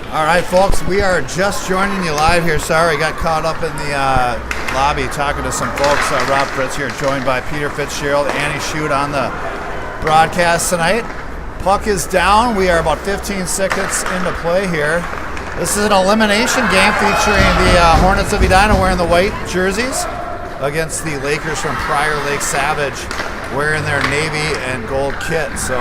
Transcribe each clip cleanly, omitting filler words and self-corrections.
All right, folks, we are just joining you live here. Sorry, got caught up in the lobby talking to some folks. Rob Fritz here, joined by Peter Fitzgerald, Annie Shute on the broadcast tonight. Puck is down. We are about 15 seconds into play here. This is an elimination game featuring the Hornets of Edina wearing the white jerseys against the Lakers from Prior Lake Savage wearing their navy and gold kit. So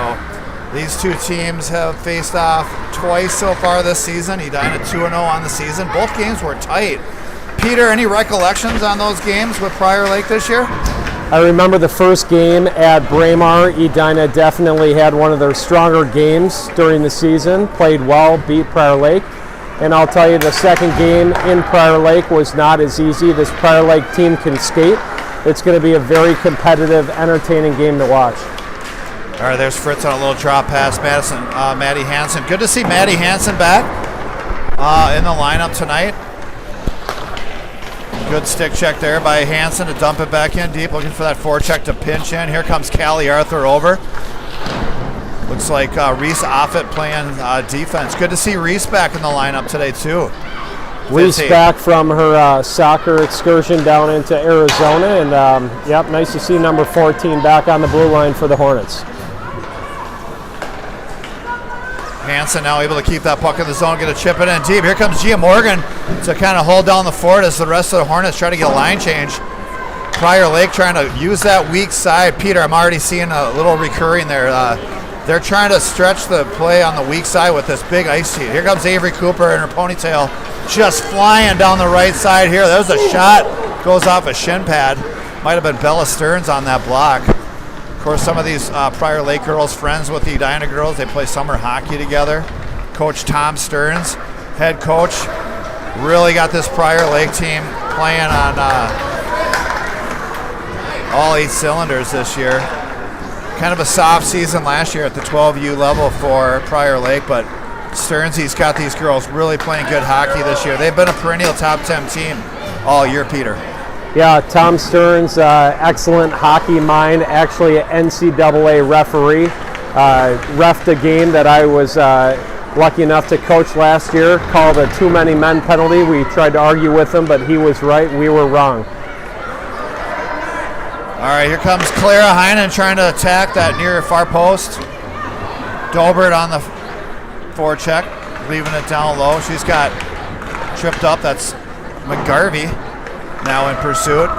these two teams have faced off twice so far this season. Edina 2-0 on the season. Both games were tight. Peter, any recollections on those games with Prior Lake this year? I remember the first game at Braemar. Edina definitely had one of their stronger games during the season, played well, beat Prior Lake. And I'll tell you, the second game in Prior Lake was not as easy. This Prior Lake team can skate. It's going to be a very competitive, entertaining game to watch. All right, there's Fritz on a little drop pass. Maddie Hansen. Good to see Maddie Hansen back in the lineup tonight. Good stick check there by Hansen to dump it back in deep, looking for that forecheck to pinch in. Here comes Callie Arthur over. Looks like Reese Offit playing defense. Good to see Reese back in the lineup today, too. Reese back from her soccer excursion down into Arizona, and yep, nice to see number 14 back on the blue line for the Hornets. Hansen now able to keep that puck in the zone, get a chip it in deep. Here comes Gia Morgan to kind of hold down the fort as the rest of the Hornets try to get a line change. Prior Lake trying to use that weak side. Peter, I'm already seeing a little recurring there. They're trying to stretch the play on the weak side with this big ice sheet. Here comes Avery Cooper in her ponytail, just flying down the right side here. There's a shot, goes off a shin pad. Might have been Bella Stearns on that block. Of course, some of these Prior Lake girls, friends with the Edina girls, they play summer hockey together. Coach Tom Stearns, head coach, really got this Prior Lake team playing on all 8 cylinders this year. Kind of a soft season last year at the 12U level for Prior Lake, but Stearns, he's got these girls really playing good hockey this year. They've been a perennial top 10 team all year, Peter. Yeah, Tom Stearns, excellent hockey mind, actually an NCAA referee. Reffed a game that I was lucky enough to coach last year, called a too many men penalty. We tried to argue with him, but he was right, we were wrong. All right, here comes Clara Heinen trying to attack that near far post. Dobert on the forecheck, leaving it down low. She's got tripped up. That's McGarvey now in pursuit.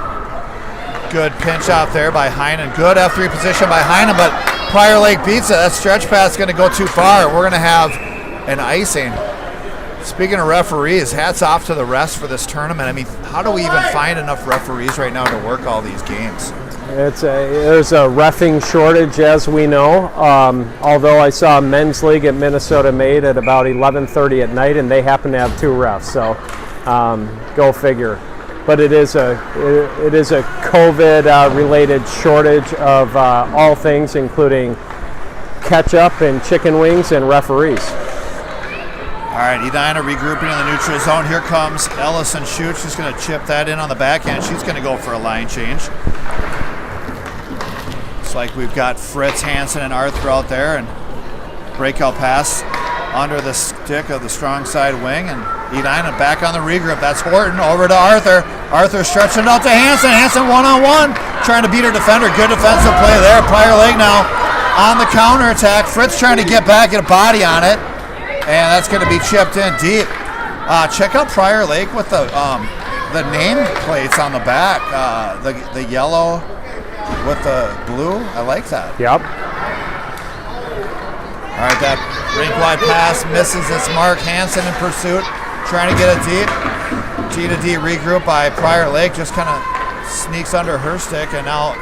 Good pinch out there by Heinen. Good F3 position by Heinen, but Prior Lake beats it. That stretch pass is going to go too far. We're going to have an icing. Speaking of referees, hats off to the refs for this tournament. I mean, how do we even find enough referees right now to work all these games? There's a reffing shortage, as we know. Although I saw a men's league at Minnesota Made at about 11:30 at night, and they happen to have 2 refs. So, go figure. But it is a COVID-related shortage of all things, including ketchup and chicken wings and referees. All right, Edina regrouping in the neutral zone. Here comes Ellison Shute. She's going to chip that in on the backhand. She's going to go for a line change. Looks like we've got Fritz, Hansen, and Arthur out there, and breakout pass under the stick of the strong side wing, and Edina back on the regroup. That's Horton over to Arthur. Arthur stretching it out to Hansen. Hansen one-on-one, trying to beat her defender. Good defensive play there. Prior Lake now on the counterattack. Fritz trying to get back, get a body on it, and that's going to be chipped in deep. Check out Prior Lake with the name plates on the back. The yellow with the blue. I like that. Yep. All right, that rink-wide pass misses its mark. Hansen in pursuit, trying to get it deep. G-to-D regroup by Prior Lake, just kind of sneaks under her stick, and now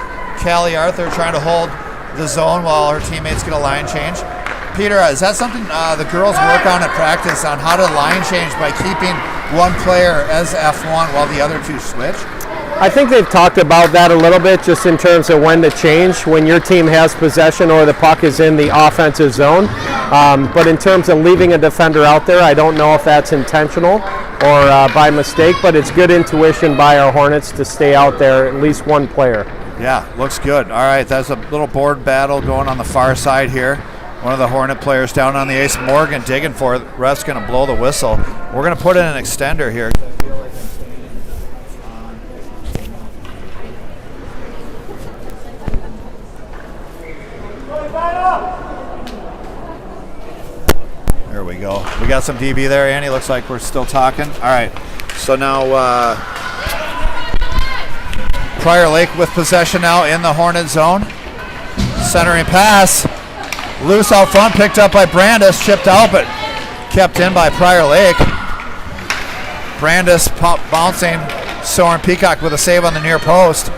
Callie Arthur trying to hold the zone while her teammates get a line change. Peter, is that something the girls work on at practice, on how to line change by keeping one player as F1 while the other 2 switch? I think they've talked about that a little bit, just in terms of when to change, when your team has possession or the puck is in the offensive zone. But in terms of leaving a defender out there, I don't know if that's intentional or by mistake, but it's good intuition by our Hornets to stay out there, at least one player. Yeah, looks good. All right, that's a little board battle going on the far side here. One of the Hornet players down on the ice, Morgan, digging for it. Ref's going to blow the whistle. We're going to put in an extender here. There we go. We got some DB there, Annie. Looks like we're still talking. All right. So now Prior Lake with possession now in the Hornet zone. Centering pass. Loose out front, picked up by Brandis, chipped out, but kept in by Prior Lake. Brandis bouncing. Soren Peacock with a save on the near post.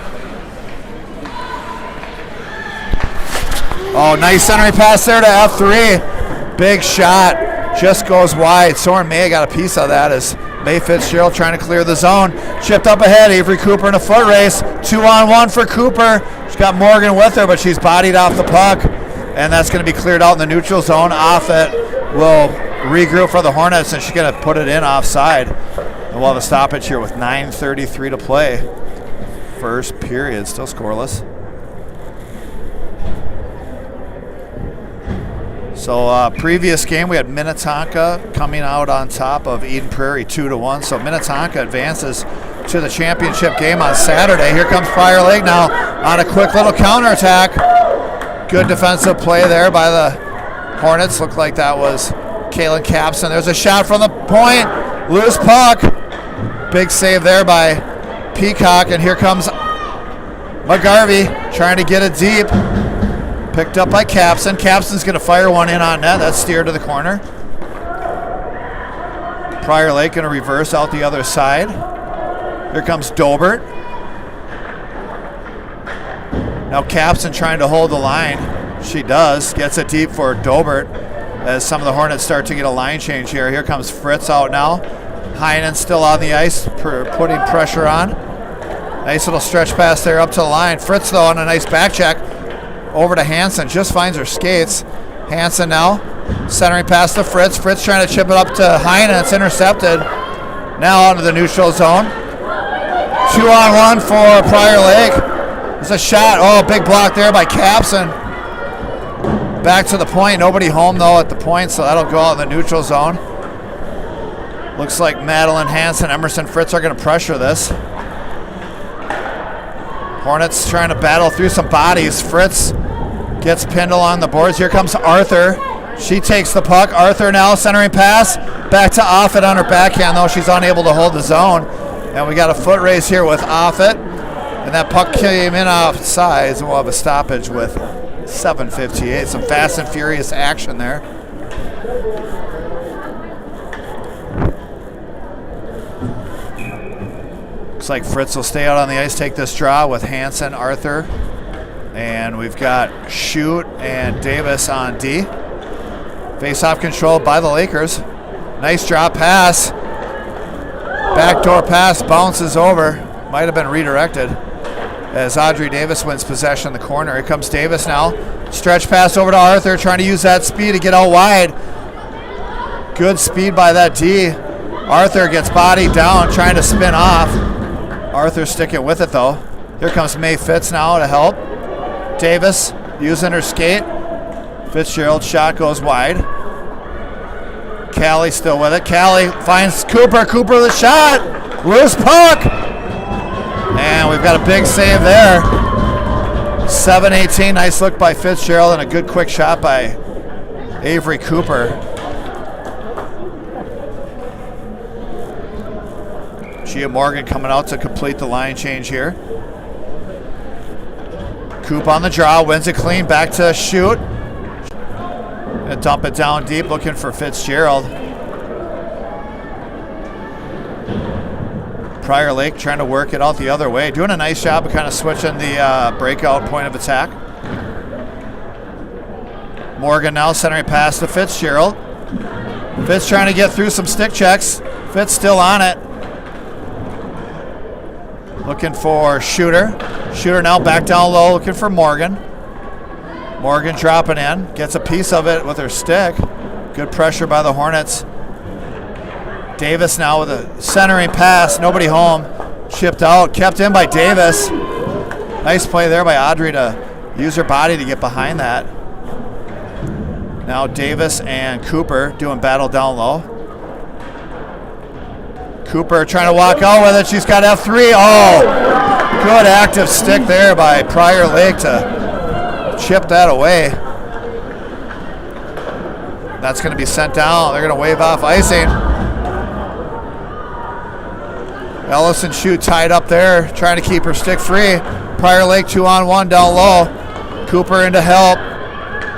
Oh, nice centering pass there to F3. Big shot, just goes wide. Soren May got a piece of that as May Fitzgerald trying to clear the zone. Chipped up ahead, Avery Cooper in a foot race. 2-on-1 for Cooper. She's got Morgan with her, but she's bodied off the puck. And that's going to be cleared out in the neutral zone. Offit will regroup for the Hornets, and she's going to put it in offside. And we'll have a stoppage here with 9:33 to play. First period, still scoreless. So previous game, we had Minnetonka coming out on top of Eden Prairie 2-1. So Minnetonka advances to the championship game on Saturday. Here comes Prior Lake now on a quick little counterattack. Good defensive play there by the Hornets. Looked like that was Kaylin Capson. There's a shot from the point. Loose puck. Big save there by Peacock. And here comes McGarvey trying to get it deep. Picked up by Capson. Capson's going to fire one in on net. That's steered to the corner. Prior Lake going to reverse out the other side. Here comes Dobert. Now Capson trying to hold the line. She does. Gets it deep for Dobert as some of the Hornets start to get a line change here. Here comes Fritz out now. Heinen still on the ice, putting pressure on. Nice little stretch pass there up to the line. Fritz, though, on a nice back check. Over to Hansen. Just finds her skates. Hansen now centering pass to Fritz. Fritz trying to chip it up to Heinen. It's intercepted. Now onto the neutral zone. 2-on-1 for Prior Lake. There's a shot. Oh, big block there by Capson. Back to the point. Nobody home, though, at the point, so that'll go out in the neutral zone. Looks like Madeline Hansen, Emerson Fritz are going to pressure this. Hornets trying to battle through some bodies. Fritz gets pinned along the boards. Here comes Arthur. She takes the puck. Arthur now centering pass. Back to Offit on her backhand, though. She's unable to hold the zone. And we got a foot race here with Offit. And that puck came in off sides, and we'll have a stoppage with 7:58. Some fast and furious action there. Looks like Fritz will stay out on the ice, take this draw with Hansen, Arthur, and we've got Shoot and Davis on D. Face-off controlled by the Lakers. Nice drop pass. Backdoor pass bounces over. Might have been redirected as Audrey Davis wins possession in the corner. Here comes Davis now. Stretch pass over to Arthur, trying to use that speed to get out wide. Good speed by that D. Arthur gets bodied down, trying to spin off. Arthur sticking with it, though. Here comes May Fitz now to help. Davis using her skate. Fitzgerald's shot goes wide. Callie still with it. Callie finds Cooper. Cooper the shot. Loose puck. And we've got a big save there. 7-18. Nice look by Fitzgerald and a good quick shot by Avery Cooper. Gia Morgan coming out to complete the line change here. Coop on the draw, wins it clean, back to Shoot. And dump it down deep, looking for Fitzgerald. Prior Lake trying to work it out the other way. Doing a nice job of kind of switching the breakout point of attack. Morgan now centering pass to Fitzgerald. Fitz trying to get through some stick checks. Fitz still on it. Looking for Shooter. Shooter now back down low, looking for Morgan. Morgan dropping in, gets a piece of it with her stick. Good pressure by the Hornets. Davis now with a centering pass, nobody home. Chipped out, kept in by Davis. Nice play there by Audrey to use her body to get behind that. Now Davis and Cooper doing battle down low. Cooper trying to walk out with it. She's got F3. Oh, good active stick there by Prior Lake to chip that away. That's going to be sent down. They're going to wave off icing. Ellison Shute tied up there, trying to keep her stick free. Prior Lake 2-on-1 down low. Cooper into help.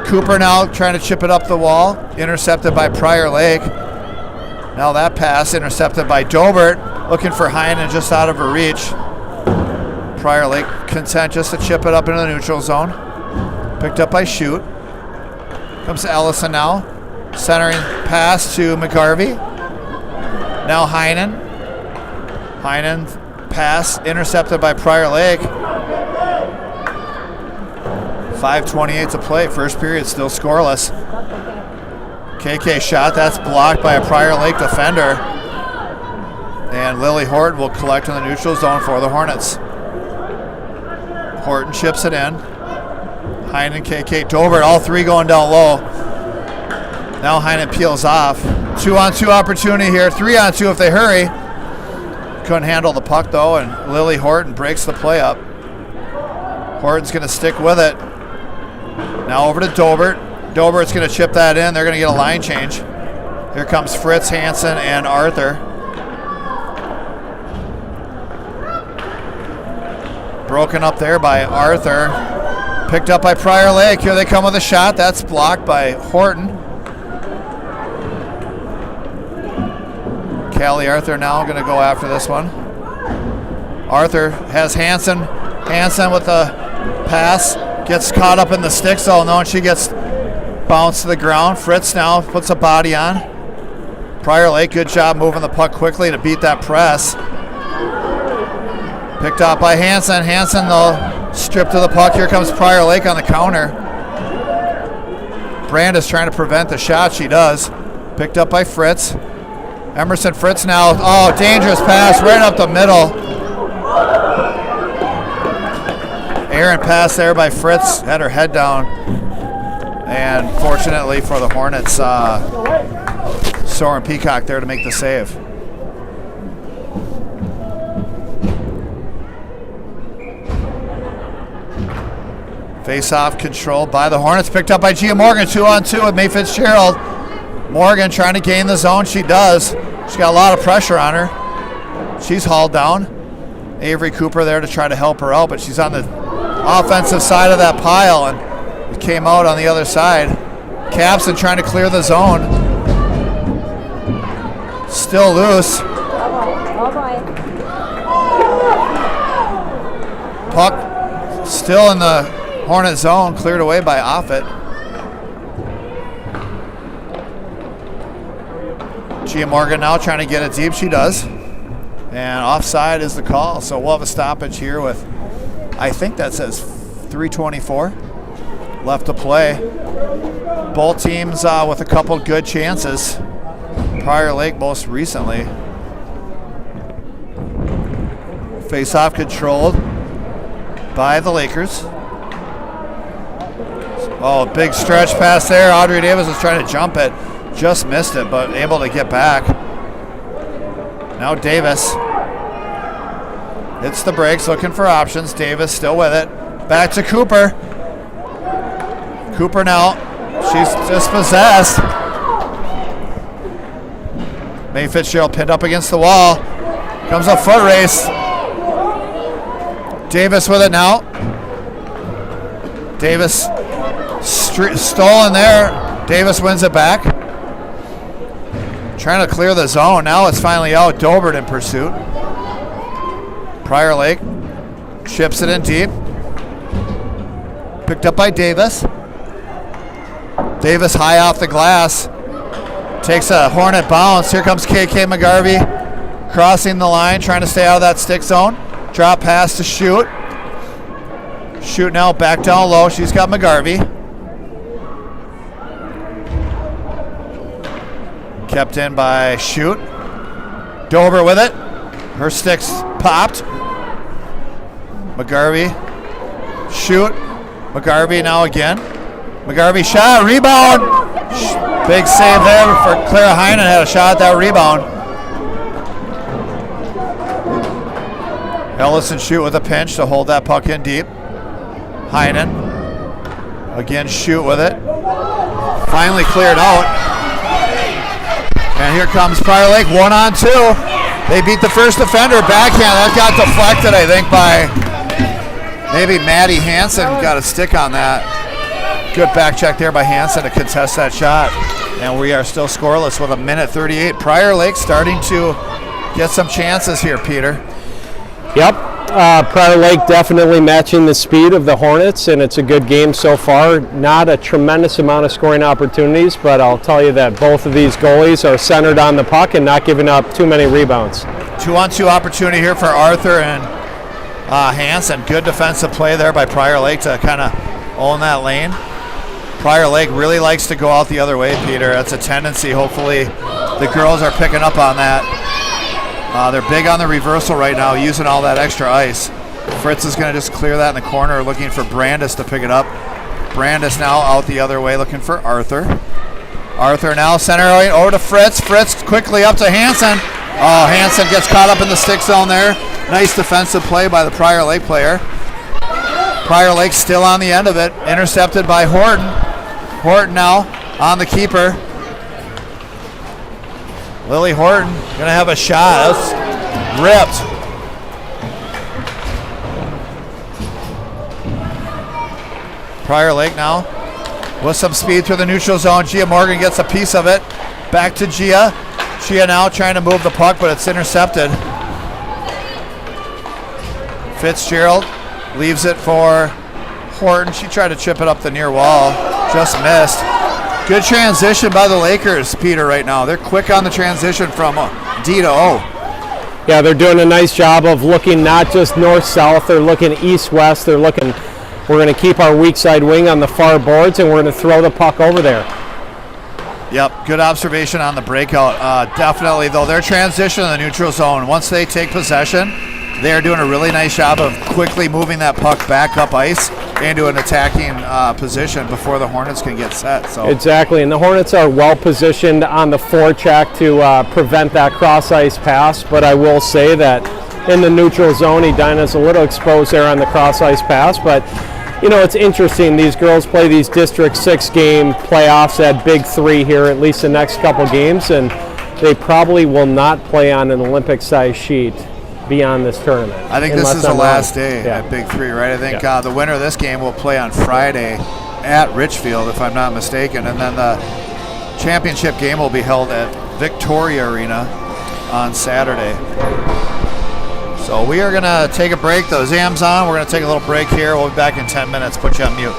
Cooper now trying to chip it up the wall. Intercepted by Prior Lake. Now that pass intercepted by Dobert. Looking for Heinen just out of her reach. Prior Lake content just to chip it up into the neutral zone. Picked up by Shute. Comes to Ellison now. Centering pass to McGarvey. Now Heinen. Heinen pass intercepted by Prior Lake. 5:28 to play. First period still scoreless. KK shot. That's blocked by a Prior Lake defender. And Lily Horton will collect in the neutral zone for the Hornets. Horton chips it in. Heinen, KK, Dobert, all three going down low. Now Heinen peels off. 2-on-2 opportunity here. 3-on-2 if they hurry. Couldn't handle the puck though, and Lily Horton breaks the play up. Horton's going to stick with it. Now over to Dobert. Dobert's going to chip that in. They're going to get a line change. Here comes Fritz, Hansen, and Arthur. Broken up there by Arthur. Picked up by Prior Lake. Here they come with a shot. That's blocked by Horton. Callie Arthur now going to go after this one. Arthur has Hansen. Hansen with the pass. Gets caught up in the stick zone though, and she gets bounced to the ground. Fritz now puts a body on. Prior Lake, good job moving the puck quickly to beat that press. Picked up by Hansen. Hansen though stripped to the puck. Here comes Prior Lake on the counter. Brandis trying to prevent the shot. She does. Picked up by Fritz. Emerson Fritz now. Oh, dangerous pass right up the middle. Aaron pass there by Fritz. Had her head down. And fortunately for the Hornets, Soren Peacock there to make the save. Face-off controlled by the Hornets. Picked up by Gia Morgan. 2-on-2 with May Fitzgerald. Morgan trying to gain the zone. She does. She's got a lot of pressure on her. She's hauled down. Avery Cooper there to try to help her out, but she's on the offensive side of that pile and it came out on the other side. Capson trying to clear the zone. Still loose. Puck still in the Hornet zone, cleared away by Offit. Gia Morgan now trying to get it deep. She does. And offside is the call. So we'll have a stoppage here with, I think that says 3:24 left to play. Both teams with a couple good chances. Prior Lake most recently. Face-off controlled by the Lakers. Oh, big stretch pass there. Audrey Davis was trying to jump it. Just missed it, but able to get back. Now Davis hits the brakes, looking for options. Davis still with it. Back to Cooper. Cooper now. She's dispossessed. May Fitzgerald pinned up against the wall. Comes a foot race. Davis with it now. Davis stolen there. Davis wins it back. Trying to clear the zone. Now it's finally out. Dobert in pursuit. Prior Lake chips it in deep. Picked up by Davis. Davis high off the glass. Takes a Hornet bounce. Here comes KK McGarvey. Crossing the line, trying to stay out of that stick zone. Drop pass to Shute. Shute now back down low. She's got McGarvey. Kept in by Shute. Dober with it. Her stick's popped. McGarvey. Shute. McGarvey now again. McGarvey shot. Rebound. Big save there for Clara Heinen, had a shot at that rebound. Ellison shoot with a pinch to hold that puck in deep. Heinen, again shoot with it. Finally cleared out. And here comes Prior Lake, 1-on-2. They beat the first defender, backhand. That got deflected, I think, by maybe Maddie Hansen. Got a stick on that. Good back check there by Hansen to contest that shot. And we are still scoreless with 1:38. Prior Lake starting to get some chances here, Peter. Yep. Prior Lake definitely matching the speed of the Hornets, and it's a good game so far. Not a tremendous amount of scoring opportunities, but I'll tell you that both of these goalies are centered on the puck and not giving up too many rebounds. 2-on-2 opportunity here for Arthur and Hansen. Good defensive play there by Prior Lake to kind of own that lane. Prior Lake really likes to go out the other way, Peter. That's a tendency. Hopefully the girls are picking up on that. They're big on the reversal right now, using all that extra ice. Fritz is going to just clear that in the corner, looking for Brandis to pick it up. Brandis now out the other way, looking for Arthur. Arthur now center over to Fritz. Fritz quickly up to Hansen. Oh, Hansen gets caught up in the stick zone there. Nice defensive play by the Prior Lake player. Prior Lake still on the end of it, intercepted by Horton. Horton now on the keeper. Lily Horton gonna have a shot. That's ripped. Prior Lake now with some speed through the neutral zone. Gia Morgan gets a piece of it. Back to Gia. Gia now trying to move the puck, but it's intercepted. Fitzgerald leaves it for Horton. She tried to chip it up the near wall. Just missed. Good transition by the Lakers, Peter, right now. They're quick on the transition from D to O. Yeah, they're doing a nice job of looking not just north-south, they're looking east-west. They're looking, we're going to keep our weak side wing on the far boards, and we're going to throw the puck over there. Yep, good observation on the breakout. Definitely, though, their transition in the neutral zone, once they take possession, they're doing a really nice job of quickly moving that puck back up ice into an attacking position before the Hornets can get set. So exactly, and the Hornets are well positioned on the forecheck to prevent that cross-ice pass, but I will say that in the neutral zone, Edina's a little exposed there on the cross-ice pass, but you know, it's interesting. These girls play these District 6 game playoffs at Big 3 here, at least the next couple games, and they probably will not play on an Olympic-sized sheet beyond this tournament. I think this is the last day at Big 3, right? I think the winner of this game will play on Friday at Richfield, if I'm not mistaken, and then the championship game will be held at Victoria Arena on Saturday. So we are going to take a break. The Zam's on. We're going to take a little break here. We'll be back in 10 minutes. Put you on mute.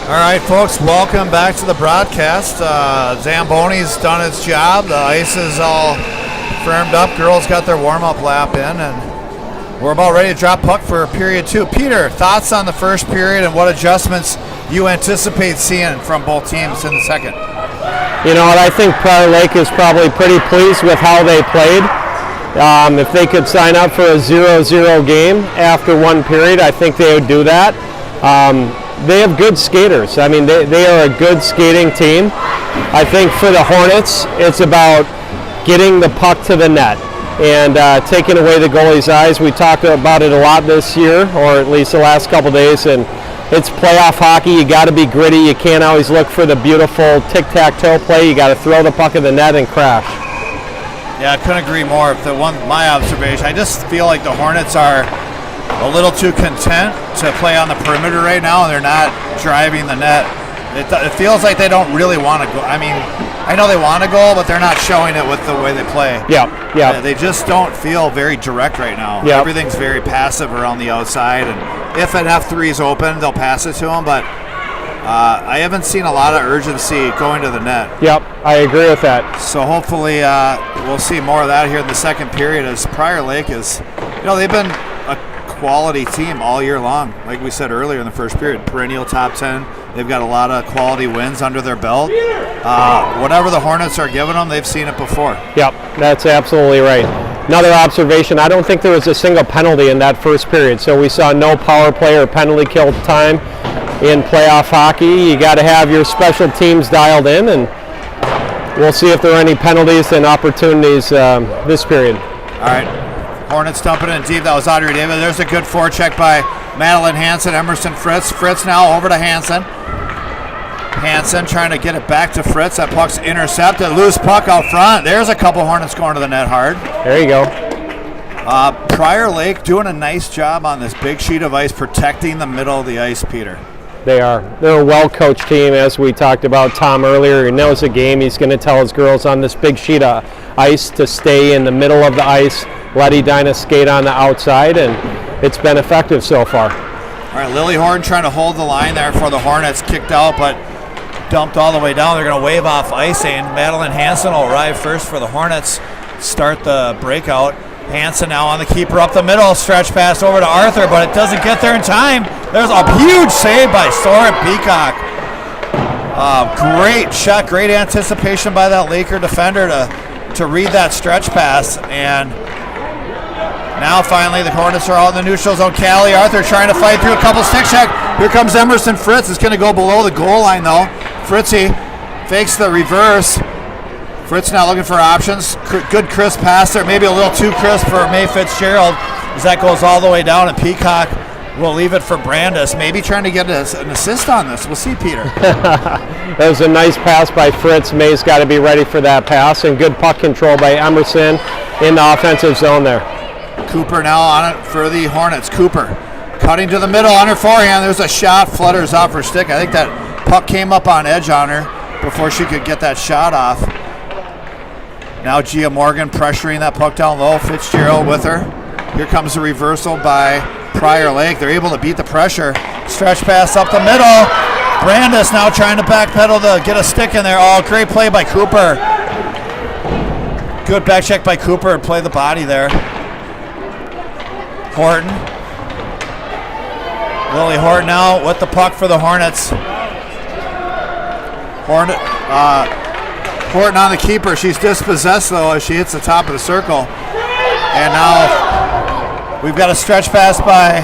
All right, folks, welcome back to the broadcast. Zamboni's done its job. The ice is all firmed up. Girls got their warm-up lap in, and we're about ready to drop puck for period 2. Peter, thoughts on the first period and what adjustments you anticipate seeing from both teams in the second? You know what, I think Prior Lake is probably pretty pleased with how they played. If they could sign up for a 0-0 game after one period, I think they would do that. They have good skaters. I mean, they are a good skating team. I think for the Hornets, it's about getting the puck to the net and taking away the goalie's eyes. We talked about it a lot this year, or at least the last couple days, and it's playoff hockey. You got to be gritty. You can't always look for the beautiful tic-tac-toe play. You got to throw the puck in the net and crash. Yeah, I couldn't agree more. My observation, I just feel like the Hornets are a little too content to play on the perimeter right now, and they're not driving the net. It feels like they don't really want to go. I mean, I know they want to go, but they're not showing it with the way they play. Yeah. They just don't feel very direct right now. Yep. Everything's very passive around the outside, and if an F3 is open, they'll pass it to them, but I haven't seen a lot of urgency going to the net. Yep, I agree with that. So hopefully we'll see more of that here in the second period, as Prior Lake is, they've been a quality team all year long. Like we said earlier in the first period, perennial top 10. They've got a lot of quality wins under their belt. Whatever the Hornets are giving them, they've seen it before. Yep, that's absolutely right. Another observation, I don't think there was a single penalty in that first period. So we saw no power play or penalty kill time in playoff hockey. You got to have your special teams dialed in, and we'll see if there are any penalties and opportunities this period. All right. Hornets dumping it in deep. That was Audrey David. There's a good forecheck by Madeline Hansen. Emerson Fritz. Fritz now over to Hansen. Hansen trying to get it back to Fritz. That puck's intercepted. Loose puck out front. There's a couple Hornets going to the net hard. There you go. Prior Lake doing a nice job on this big sheet of ice, protecting the middle of the ice, Peter. They are. They're a well-coached team, as we talked about Tom earlier. He knows the game. He's going to tell his girls on this big sheet of ice to stay in the middle of the ice, let Edina skate on the outside, and it's been effective so far. All right, Lily Horton trying to hold the line there for the Hornets. Kicked out, but dumped all the way down. They're going to wave off icing. Madeline Hansen will arrive first for the Hornets, start the breakout. Hansen now on the keeper up the middle. Stretch pass over to Arthur, but it doesn't get there in time. There's a huge save by Soren Peacock. Great shot, great anticipation by that Laker defender to read that stretch pass. And now finally the Hornets are out in the neutral zone. Callie Arthur trying to fight through a couple stick check. Here comes Emerson Fritz. It's going to go below the goal line though. Fritzy fakes the reverse. Fritz now looking for options. Good crisp pass there. Maybe a little too crisp for May Fitzgerald as that goes all the way down, and Peacock will leave it for Brandis. Maybe trying to get an assist on this. We'll see, Peter. That was a nice pass by Fritz. May's got to be ready for that pass, and good puck control by Emerson in the offensive zone there. Cooper now on it for the Hornets. Cooper cutting to the middle on her forehand. There's a shot, flutters off her stick. I think that puck came up on edge on her before she could get that shot off. Now Gia Morgan pressuring that puck down low. Fitzgerald with her. Here comes the reversal by Prior Lake. They're able to beat the pressure. Stretch pass up the middle. Brandis now trying to backpedal to get a stick in there. Oh, great play by Cooper. Good back check by Cooper and play the body there. Horton. Lily Horton now with the puck for the Hornets. Horton on the keeper. She's dispossessed though as she hits the top of the circle. And now we've got a stretch pass by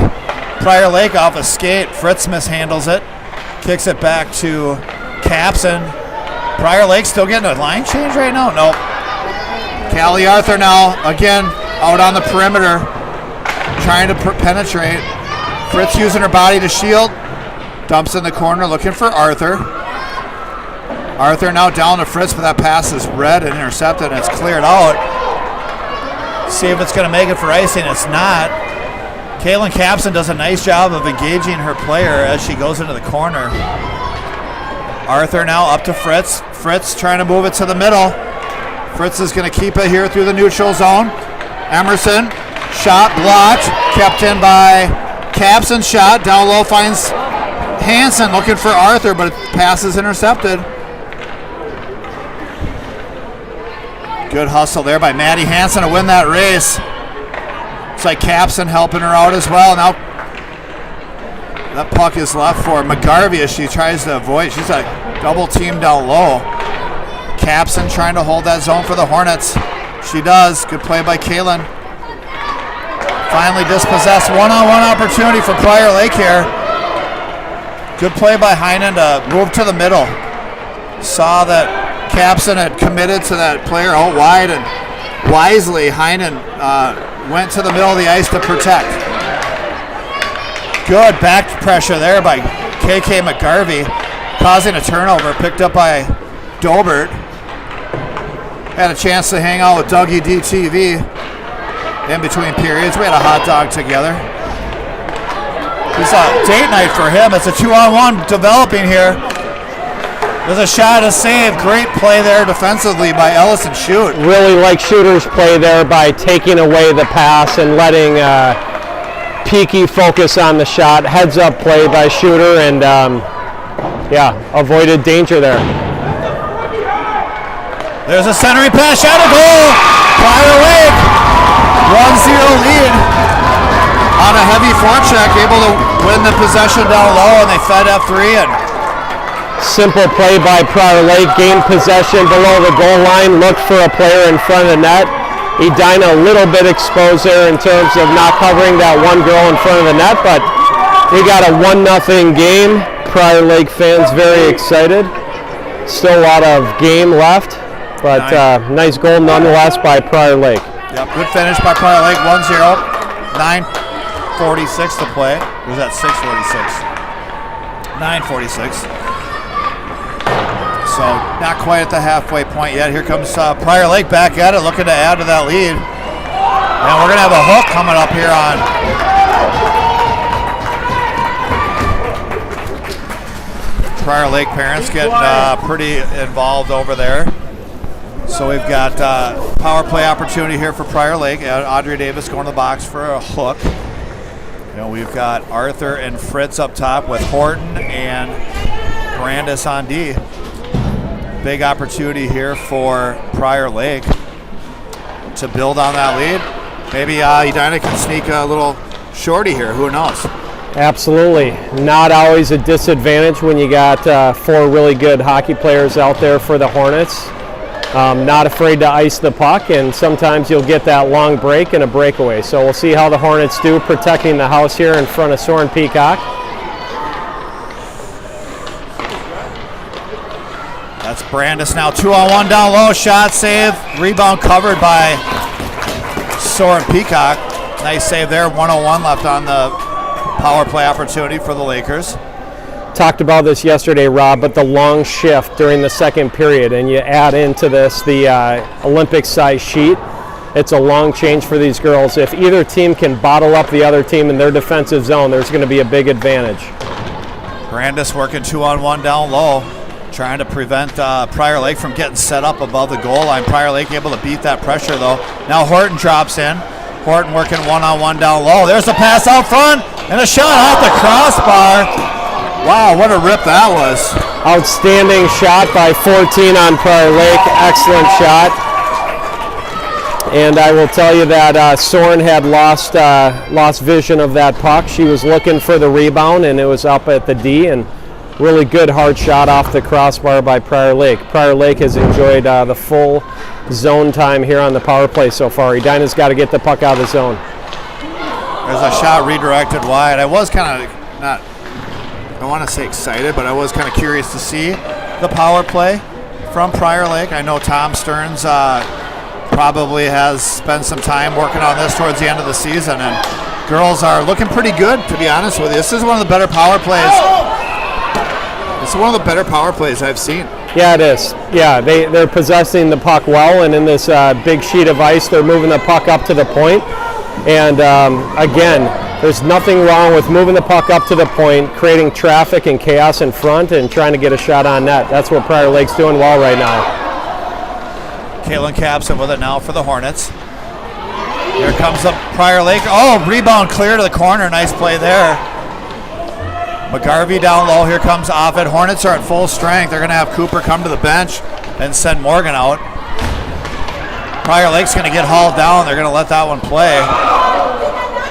Prior Lake off a skate. Fritz mishandles it. Kicks it back to Capson. Prior Lake still getting a line change right now? Nope. Callie Arthur now again out on the perimeter trying to penetrate. Fritz using her body to shield. Dumps in the corner looking for Arthur. Arthur now down to Fritz, but that pass is read and intercepted, and it's cleared out. See if it's going to make it for icing. It's not. Kaylin Capson does a nice job of engaging her player as she goes into the corner. Arthur now up to Fritz. Fritz trying to move it to the middle. Fritz is going to keep it here through the neutral zone. Emerson, shot blocked, kept in by Capson. Shot down low, finds Hansen looking for Arthur, but pass is intercepted. Good hustle there by Maddie Hansen to win that race. It's like Capson helping her out as well. Now that puck is left for McGarvey as she tries to avoid. She's like double team down low. Capson trying to hold that zone for the Hornets. She does. Good play by Kaylin. Finally dispossessed. One-on-one opportunity for Prior Lake here. Good play by Heinen to move to the middle. Saw that Capson had committed to that player out wide, and wisely Heinen went to the middle of the ice to protect. Good back pressure there by KK McGarvey, causing a turnover, picked up by Dobert. Had a chance to hang out with Dougie DTV in between periods. We had a hot dog together. It's a date night for him. It's a 2-on-1 developing here. There's a shot, a save. Great play there defensively by Ellison Shoot. Really like Shooter's play there by taking away the pass and letting Peaky focus on the shot. Heads up play by Shooter, and avoided danger there. There's a centering pass, shot, a goal. Prior Lake, 1-0 lead on a heavy forecheck, able to win the possession down low, and they fed F3. And simple play by Prior Lake, gained possession below the goal line, looked for a player in front of the net. Edina a little bit exposed there in terms of not covering that one girl in front of the net, but we got a 1-0 game. Prior Lake fans very excited. Still a lot of game left, but nice goal nonetheless by Prior Lake. Yep, good finish by Prior Lake, 1-0. 9:46 to play. Or was that 6:46? 9:46. So not quite at the halfway point yet. Here comes Prior Lake back at it, looking to add to that lead. And we're going to have a hook coming up here on Prior Lake. Parents getting pretty involved over there. So we've got power play opportunity here for Prior Lake. Audrey Davis going to the box for a hook. We've got Arthur and Fritz up top with Horton and Brandis on D. Big opportunity here for Prior Lake to build on that lead. Maybe Edina can sneak a little shorty here. Who knows? Absolutely. Not always a disadvantage when you got 4 really good hockey players out there for the Hornets. Not afraid to ice the puck, and sometimes you'll get that long break and a breakaway. So we'll see how the Hornets do protecting the house here in front of Soren Peacock. That's Brandis now 2-on-1 down low, shot, save, rebound covered by Soren Peacock. Nice save there, 1:01 left on the power play opportunity for the Lakers. Talked about this yesterday, Rob, but the long shift during the second period, and you add into this the Olympic size sheet. It's a long change for these girls. If either team can bottle up the other team in their defensive zone, there's going to be a big advantage. Brandis working 2-on-1 down low, trying to prevent Prior Lake from getting set up above the goal line. Prior Lake able to beat that pressure though. Now Horton drops in. Horton working 1-on-1 down low. There's the pass out front and a shot off the crossbar. Wow, what a rip that was. Outstanding shot by 14 on Prior Lake. Excellent shot. And I will tell you that Soren had lost vision of that puck. She was looking for the rebound, and it was up at the D, and really good hard shot off the crossbar by Prior Lake. Prior Lake has enjoyed the full zone time here on the power play so far. Edina's got to get the puck out of the zone. There's a shot redirected wide. I was kind of I don't want to say excited, but I was kind of curious to see the power play from Prior Lake. I know Tom Stearns probably has spent some time working on this towards the end of the season, and girls are looking pretty good, to be honest with you. This is one of the better power plays. It's one of the better power plays I've seen. Yeah, it is. Yeah, they're possessing the puck well, and in this big sheet of ice, they're moving the puck up to the point. And again, there's nothing wrong with moving the puck up to the point, creating traffic and chaos in front, and trying to get a shot on net. That's what Prior Lake's doing well right now. Kaylin Capson with it now for the Hornets. Here comes up Prior Lake. Oh, rebound clear to the corner. Nice play there. McGarvey down low. Here comes Offit. Hornets are at full strength. They're going to have Cooper come to the bench and send Morgan out. Prior Lake's going to get hauled down. They're going to let that one play.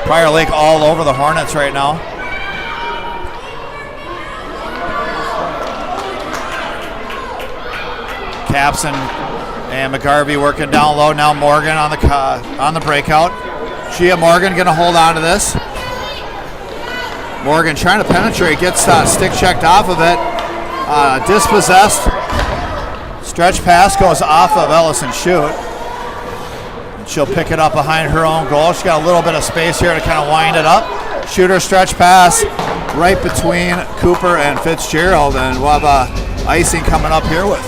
Prior Lake all over the Hornets right now. Capson and McGarvey working down low. Now Morgan on the breakout. Gia Morgan going to hold on to this. Morgan trying to penetrate, gets stick checked off of it. Dispossessed. Stretch pass goes off of Ellison Shoot. And she'll pick it up behind her own goal. She's got a little bit of space here to kind of wind it up. Shooter stretch pass right between Cooper and Fitzgerald. And we'll have icing coming up here with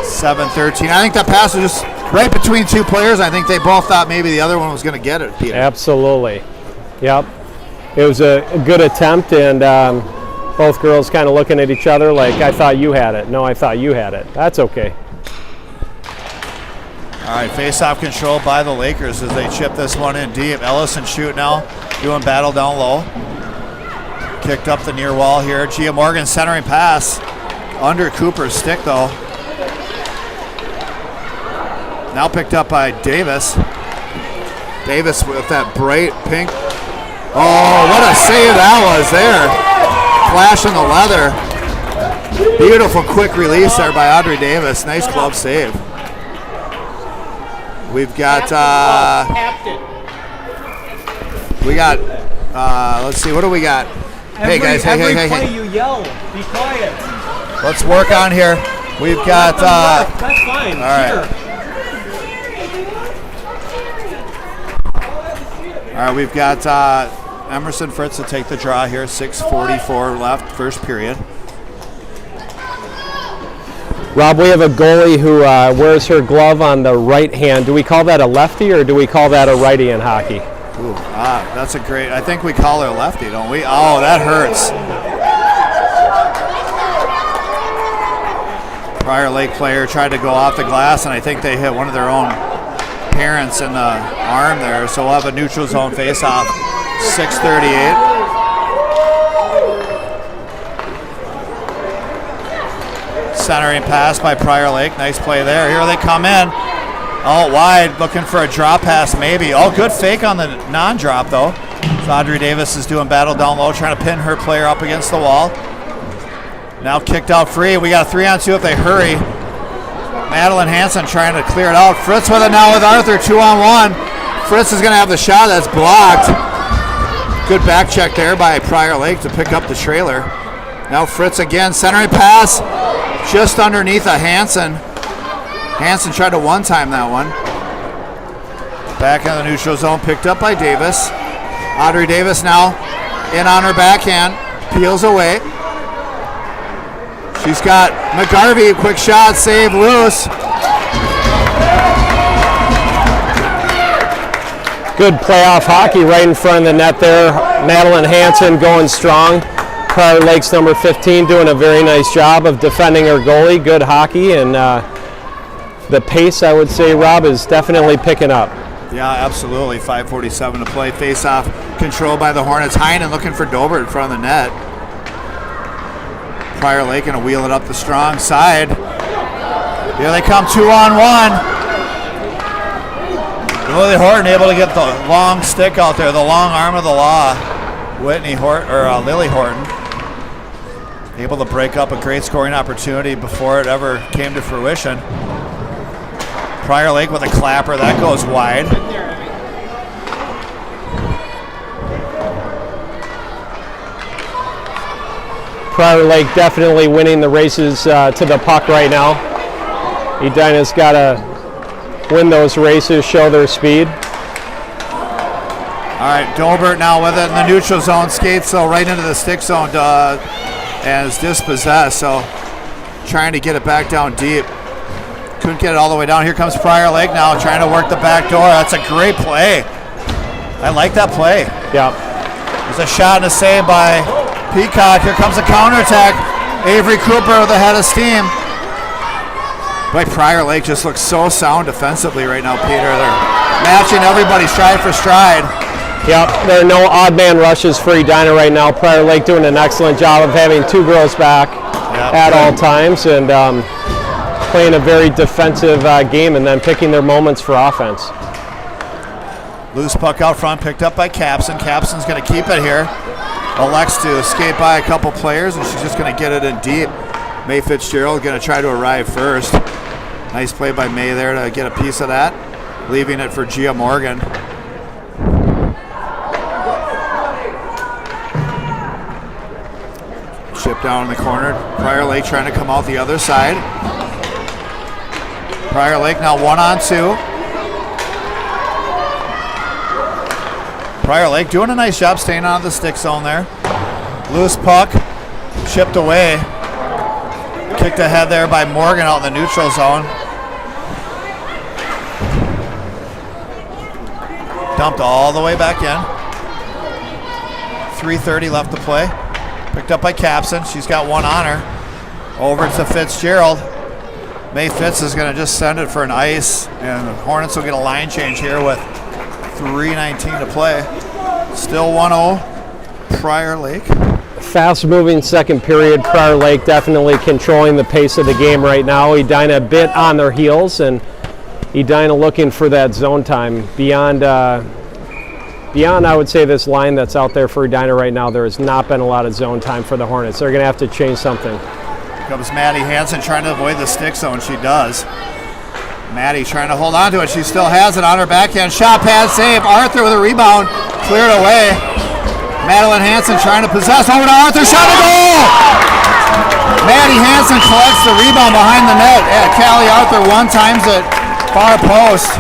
7:13. I think that pass was just right between two players. I think they both thought maybe the other one was going to get it, Peter. Absolutely. Yep. It was a good attempt, and both girls kind of looking at each other like, I thought you had it. No, I thought you had it. That's okay. All right, face-off control by the Lakers as they chip this one in deep. Ellison Shoot now doing battle down low. Kicked up the near wall here. Gia Morgan centering pass under Cooper's stick, though. Now picked up by Davis. Davis with that bright pink. Oh, what a save that was there. Flash in the leather. Beautiful quick release there by Audrey Davis. Nice glove save. We've got, let's see, what do we got? Hey guys, hey. Play you yell, be quiet. Let's work on here. We've got, that's fine. All right. Here. All right, we've got Emerson Fritz to take the draw here. 6:44 left, first period. Rob, we have a goalie who wears her glove on the right hand. Do we call that a lefty or do we call that a righty in hockey? Ooh, that's a great, I think we call her lefty, don't we? Oh, that hurts. Prior Lake player tried to go off the glass, and I think they hit one of their own parents in the arm there, so we'll have a neutral zone face-off. 6:38. Centering pass by Prior Lake. Nice play there. Here they come in. Out wide, looking for a drop pass maybe. Oh, good fake on the non-drop though. So Audrey Davis is doing battle down low, trying to pin her player up against the wall. Now kicked out free. We got a 3-on-2 if they hurry. Madeline Hansen trying to clear it out. Fritz with it now with Arthur, 2-on-1. Fritz is going to have the shot. That's blocked. Good back check there by Prior Lake to pick up the trailer. Now Fritz again, centering pass just underneath a Hansen. Hansen tried to one-time that one. Back in the neutral zone, picked up by Davis. Audrey Davis now in on her backhand, peels away. She's got McGarvey, quick shot, save, loose. Good playoff hockey right in front of the net there. Madeline Hansen going strong. Prior Lake's number 15 doing a very nice job of defending her goalie. Good hockey, and the pace, I would say, Rob, is definitely picking up. Yeah, absolutely. 5:47 to play. Face-off controlled by the Hornets. Heinen looking for Dober in front of the net. Prior Lake going to wheel it up the strong side. Here they come, 2-on-1. Lily Horton able to get the long stick out there, the long arm of the law. Lily Horton able to break up a great scoring opportunity before it ever came to fruition. Prior Lake with a clapper, that goes wide. Prior Lake definitely winning the races to the puck right now. Edina's got to win those races, show their speed. All right, Dobert now with it in the neutral zone, skates so right into the stick zone and is dispossessed, so trying to get it back down deep. Couldn't get it all the way down. Here comes Prior Lake now trying to work the back door. That's a great play. I like that play. Yeah. There's a shot and a save by Peacock. Here comes a counterattack. Avery Cooper with a head of steam. Boy, Prior Lake just looks so sound defensively right now, Peter. They're matching everybody stride for stride. Yep, there are no odd man rushes for Edina right now. Prior Lake doing an excellent job of having 2 girls back at all times and playing a very defensive game and then picking their moments for offense. Loose puck out front, picked up by Capson. Capson's going to keep it here. Elects to skate by a couple players, and she's just going to get it in deep. May Fitzgerald going to try to arrive first. Nice play by May there to get a piece of that, leaving it for Gia Morgan. Chip down in the corner. Prior Lake trying to come out the other side. Prior Lake now 1-on-2. Prior Lake doing a nice job staying out of the stick zone there. Loose puck, chipped away. Kicked ahead there by Morgan out in the neutral zone. Dumped all the way back in. 3:30 left to play. Picked up by Capson. She's got one on her. Over to Fitzgerald. May Fitz is going to just send it for an ice, and the Hornets will get a line change here with 3:19 to play. Still 1-0, Prior Lake. Fast-moving second period. Prior Lake definitely controlling the pace of the game right now. Edina a bit on their heels, and Edina looking for that zone time. Beyond, I would say, this line that's out there for Edina right now, there has not been a lot of zone time for the Hornets. They're going to have to change something. Here comes Maddie Hansen trying to avoid the stick zone. She does. Maddie trying to hold on to it. She still has it on her backhand. Shot pad save. Arthur with a rebound. Cleared away. Madeline Hansen trying to possess. Over to Arthur. Shot a goal! Maddie Hansen collects the rebound behind the net. Yeah, Callie Arthur one-times it. Far post.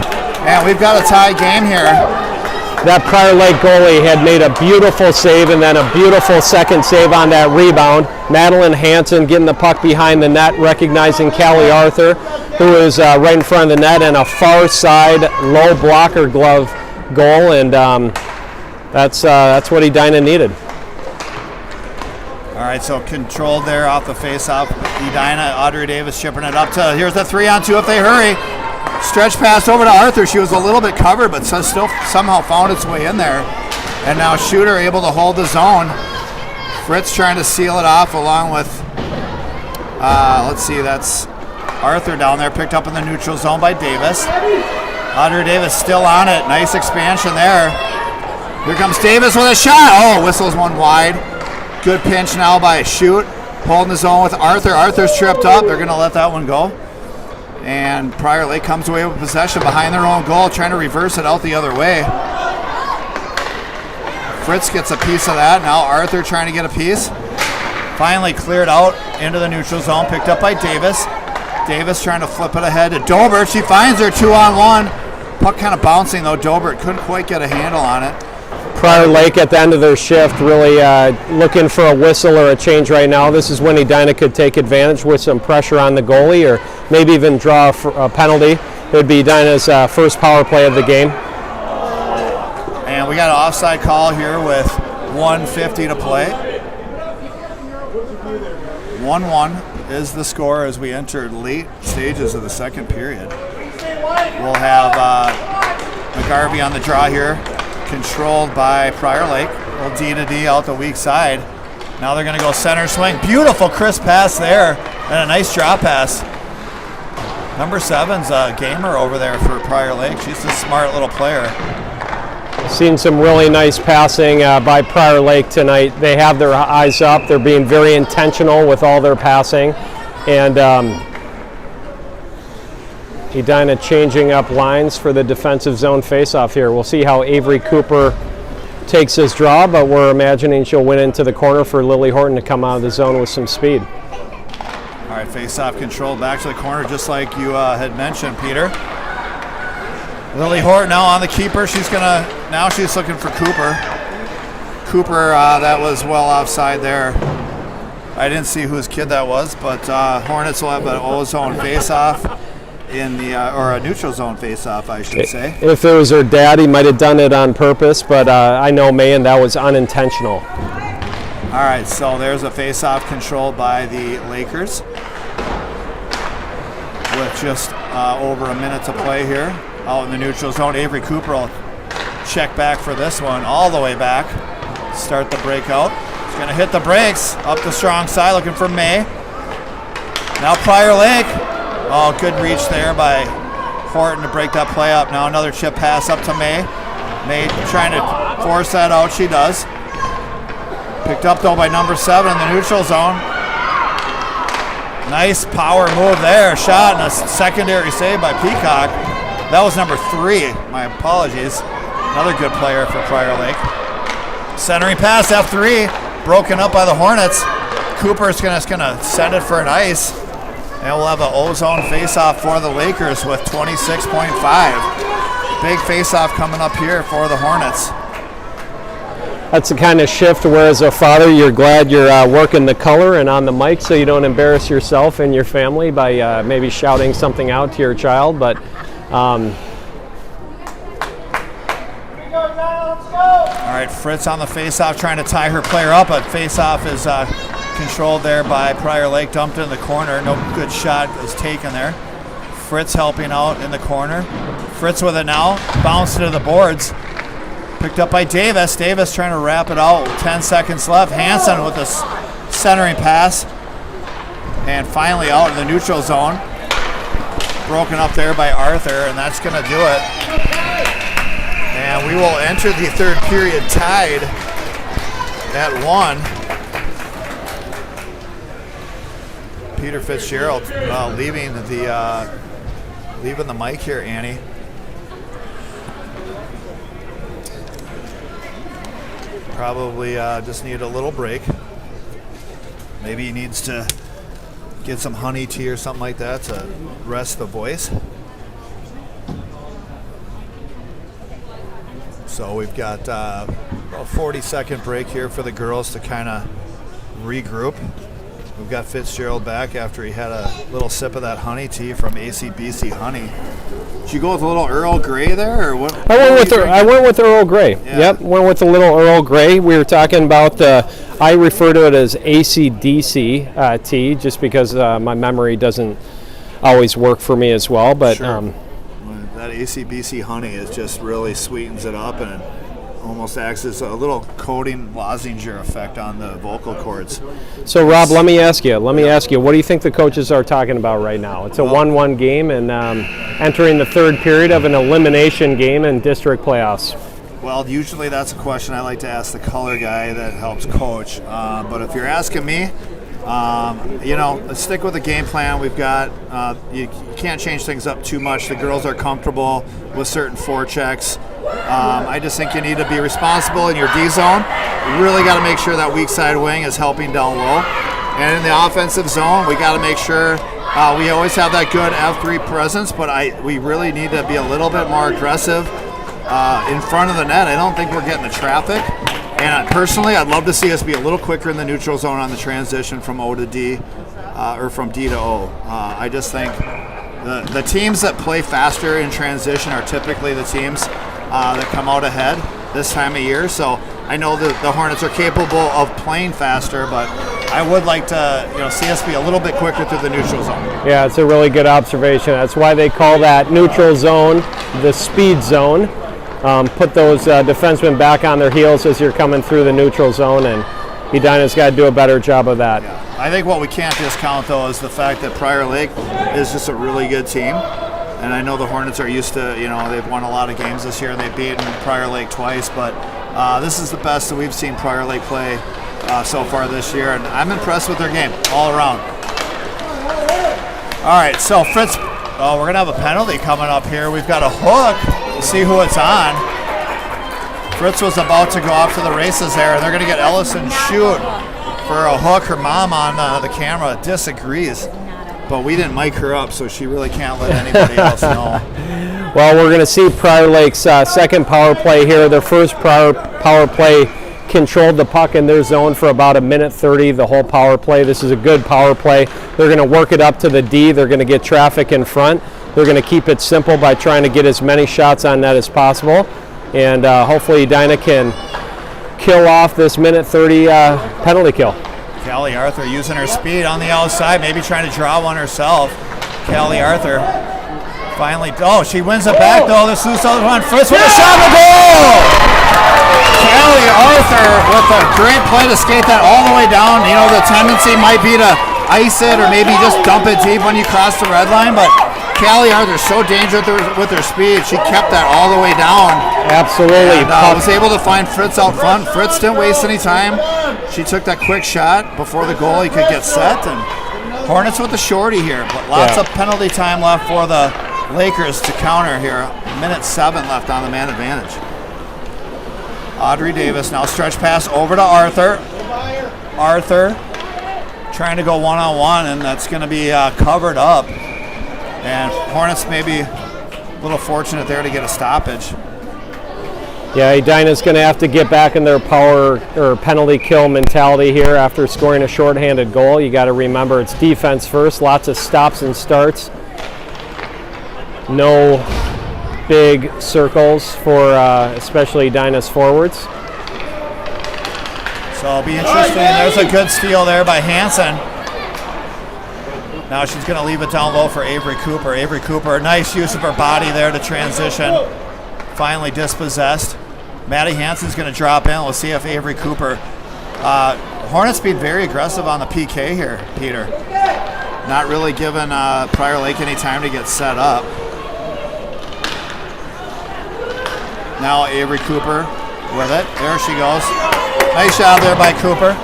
And we've got a tie game here. That Prior Lake goalie had made a beautiful save and then a beautiful second save on that rebound. Madeline Hansen getting the puck behind the net, recognizing Callie Arthur, who is right in front of the net, and a far side low blocker glove goal, and that's what Edina needed. All right, so controlled there off the face-off. Edina, Audrey Davis chipping it up to, here's the 3-on-2 if they hurry. Stretch pass over to Arthur. She was a little bit covered, but still somehow found its way in there. And now Shooter able to hold the zone. Fritz trying to seal it off along with, let's see, that's Arthur down there, picked up in the neutral zone by Davis. Audrey Davis still on it. Nice expansion there. Here comes Davis with a shot. Oh, whistles one wide. Good pinch now by Shoot. Holding the zone with Arthur. Arthur's tripped up. They're going to let that one go. And Prior Lake comes away with possession behind their own goal, trying to reverse it out the other way. Fritz gets a piece of that. Now Arthur trying to get a piece. Finally cleared out into the neutral zone, picked up by Davis. Davis trying to flip it ahead to Dobert. She finds her 2-on-1. Puck kind of bouncing though. Dobert couldn't quite get a handle on it. Prior Lake at the end of their shift really looking for a whistle or a change right now. This is when Edina could take advantage with some pressure on the goalie or maybe even draw a penalty. It would be Edina's first power play of the game. And we got an offside call here with 1:50 to play. 1-1 is the score as we enter late stages of the second period. We'll have McGarvey on the draw here, controlled by Prior Lake. Little D-to-D out the weak side. Now they're going to go center swing. Beautiful crisp pass there, and a nice drop pass. Number 7's a gamer over there for Prior Lake. She's a smart little player. Seen some really nice passing by Prior Lake tonight. They have their eyes up. They're being very intentional with all their passing. And Edina changing up lines for the defensive zone faceoff here. We'll see how Avery Cooper takes his draw, but we're imagining she'll win into the corner for Lily Horton to come out of the zone with some speed. All right, face-off control back to the corner, just like you had mentioned, Peter. Lily Horton now on the keeper. She's looking for Cooper. Cooper, that was well offside there. I didn't see whose kid that was, but Hornets will have an O-zone face-off in the, or a neutral zone face-off, I should say. If it was her dad, he might have done it on purpose, but I know Mayan, that was unintentional. All right, so there's a face-off controlled by the Lakers with just over a minute to play here. Out in the neutral zone, Avery Cooper will check back for this one, all the way back. Start the breakout. He's going to hit the brakes. Up the strong side, looking for May. Now Prior Lake. Oh, good reach there by Horton to break that play up. Now another chip pass up to May. May trying to force that out. She does. Picked up though by number 7 in the neutral zone. Nice power move there. Shot and a secondary save by Peacock. That was number 3. My apologies. Another good player for Prior Lake. Centering pass F3. Broken up by the Hornets. Cooper's gonna send it for an ice. And we'll have an O-zone face-off for the Lakers with 26.5. Big face-off coming up here for the Hornets. That's the kind of shift where as a father you're glad you're working the color and on the mic so you don't embarrass yourself and your family by maybe shouting something out to your child. But all right, Fritz on the face-off trying to tie her player up, but face-off is controlled there by Prior Lake, dumped in the corner. No good shot was taken there. Fritz helping out in the corner. Fritz with it now, bounced into the boards. Picked up by Davis. Davis trying to wrap it out. 10 seconds left. Hansen with the centering pass. And finally out in the neutral zone. Broken up there by Arthur, and that's going to do it. And we will enter the third period tied at 1. Peter Fitzgerald leaving the mic here, Annie. Probably just need a little break. Maybe he needs to get some honey tea or something like that to rest the voice. So we've got a 40-second break here for the girls to kind of regroup. We've got Fitzgerald back after he had a little sip of that honey tea from ACBC Honey. Did you go with a little Earl Grey there, or what? I went with Earl Grey. Yeah. Yep, went with a little Earl Grey. We were talking about I refer to it as ACDC tea, just because my memory doesn't always work for me as well. But sure. That ACBC Honey is just really sweetens it up and almost acts as a little coating lozenge effect on the vocal cords. So Rob, let me ask you, what do you think the coaches are talking about right now? It's a 1-1 game and entering the third period of an elimination game in district playoffs. Well, usually that's a question I like to ask the color guy that helps coach. But if you're asking me, let's stick with the game plan we've got. You can't change things up too much. The girls are comfortable with certain forechecks. I just think you need to be responsible in your D zone. You really got to make sure that weak side wing is helping down low. And in the offensive zone, we got to make sure we always have that good F3 presence, but we really need to be a little bit more aggressive in front of the net. I don't think we're getting the traffic. And personally, I'd love to see us be a little quicker in the neutral zone on the transition from O to D or from D to O. I just think the teams that play faster in transition are typically the teams that come out ahead this time of year. So I know that the Hornets are capable of playing faster, but I would like to see us be a little bit quicker through the neutral zone. Yeah, it's a really good observation. That's why they call that neutral zone the speed zone. Put those defensemen back on their heels as you're coming through the neutral zone, and Edina's got to do a better job of that. Yeah. I think what we can't discount, though, is the fact that Prior Lake is just a really good team. And I know the Hornets are used to, they've won a lot of games this year, and they've beaten Prior Lake twice, but this is the best that we've seen Prior Lake play so far this year, and I'm impressed with their game all around. All right, so Fritz, we're going to have a penalty coming up here. We've got a hook. We'll see who it's on. Fritz was about to go off to the races there, and they're going to get Ellison shoot for a hook. Her mom on the camera disagrees. But we didn't mic her up, so she really can't let anybody else know. Well, we're going to see Prior Lake's second power play here. Their first power play controlled the puck in their zone for about 1:30, the whole power play. This is a good power play. They're going to work it up to the D. They're going to get traffic in front. They're going to keep it simple by trying to get as many shots on net as possible. And hopefully Edina can kill off this 1:30 penalty kill. Callie Arthur using her speed on the outside, maybe trying to draw one herself. Callie Arthur Finally, she wins it back though. This loose other one. Fritz with a shot on goal! Callie Arthur with a great play to skate that all the way down. You know, the tendency might be to ice it or maybe just dump it deep when you cross the red line, but Callie Arthur so dangerous with her speed. She kept that all the way down. Absolutely. And was able to find Fritz out front. Fritz didn't waste any time. She took that quick shot before the goalie could get set, and Hornets with the shorty here, but lots of penalty time left for the Lakers to counter here. 1:07 left on the man advantage. Audrey Davis now stretch pass over to Arthur. Arthur trying to go one-on-one, and that's going to be covered up. And Hornets maybe a little fortunate there to get a stoppage. Yeah, Edina's going to have to get back in their power or penalty kill mentality here after scoring a shorthanded goal. You got to remember it's defense first, lots of stops and starts. No big circles for especially Edina's forwards. So it'll be interesting. There's a good steal there by Hansen. Now she's going to leave it down low for Avery Cooper. Avery Cooper, nice use of her body there to transition. Finally dispossessed. Maddie Hansen's going to drop in. We'll see if Avery Cooper. Hornets being very aggressive on the PK here, Peter. Not really giving Prior Lake any time to get set up. Now Avery Cooper with it. There she goes. Nice shot there by Cooper.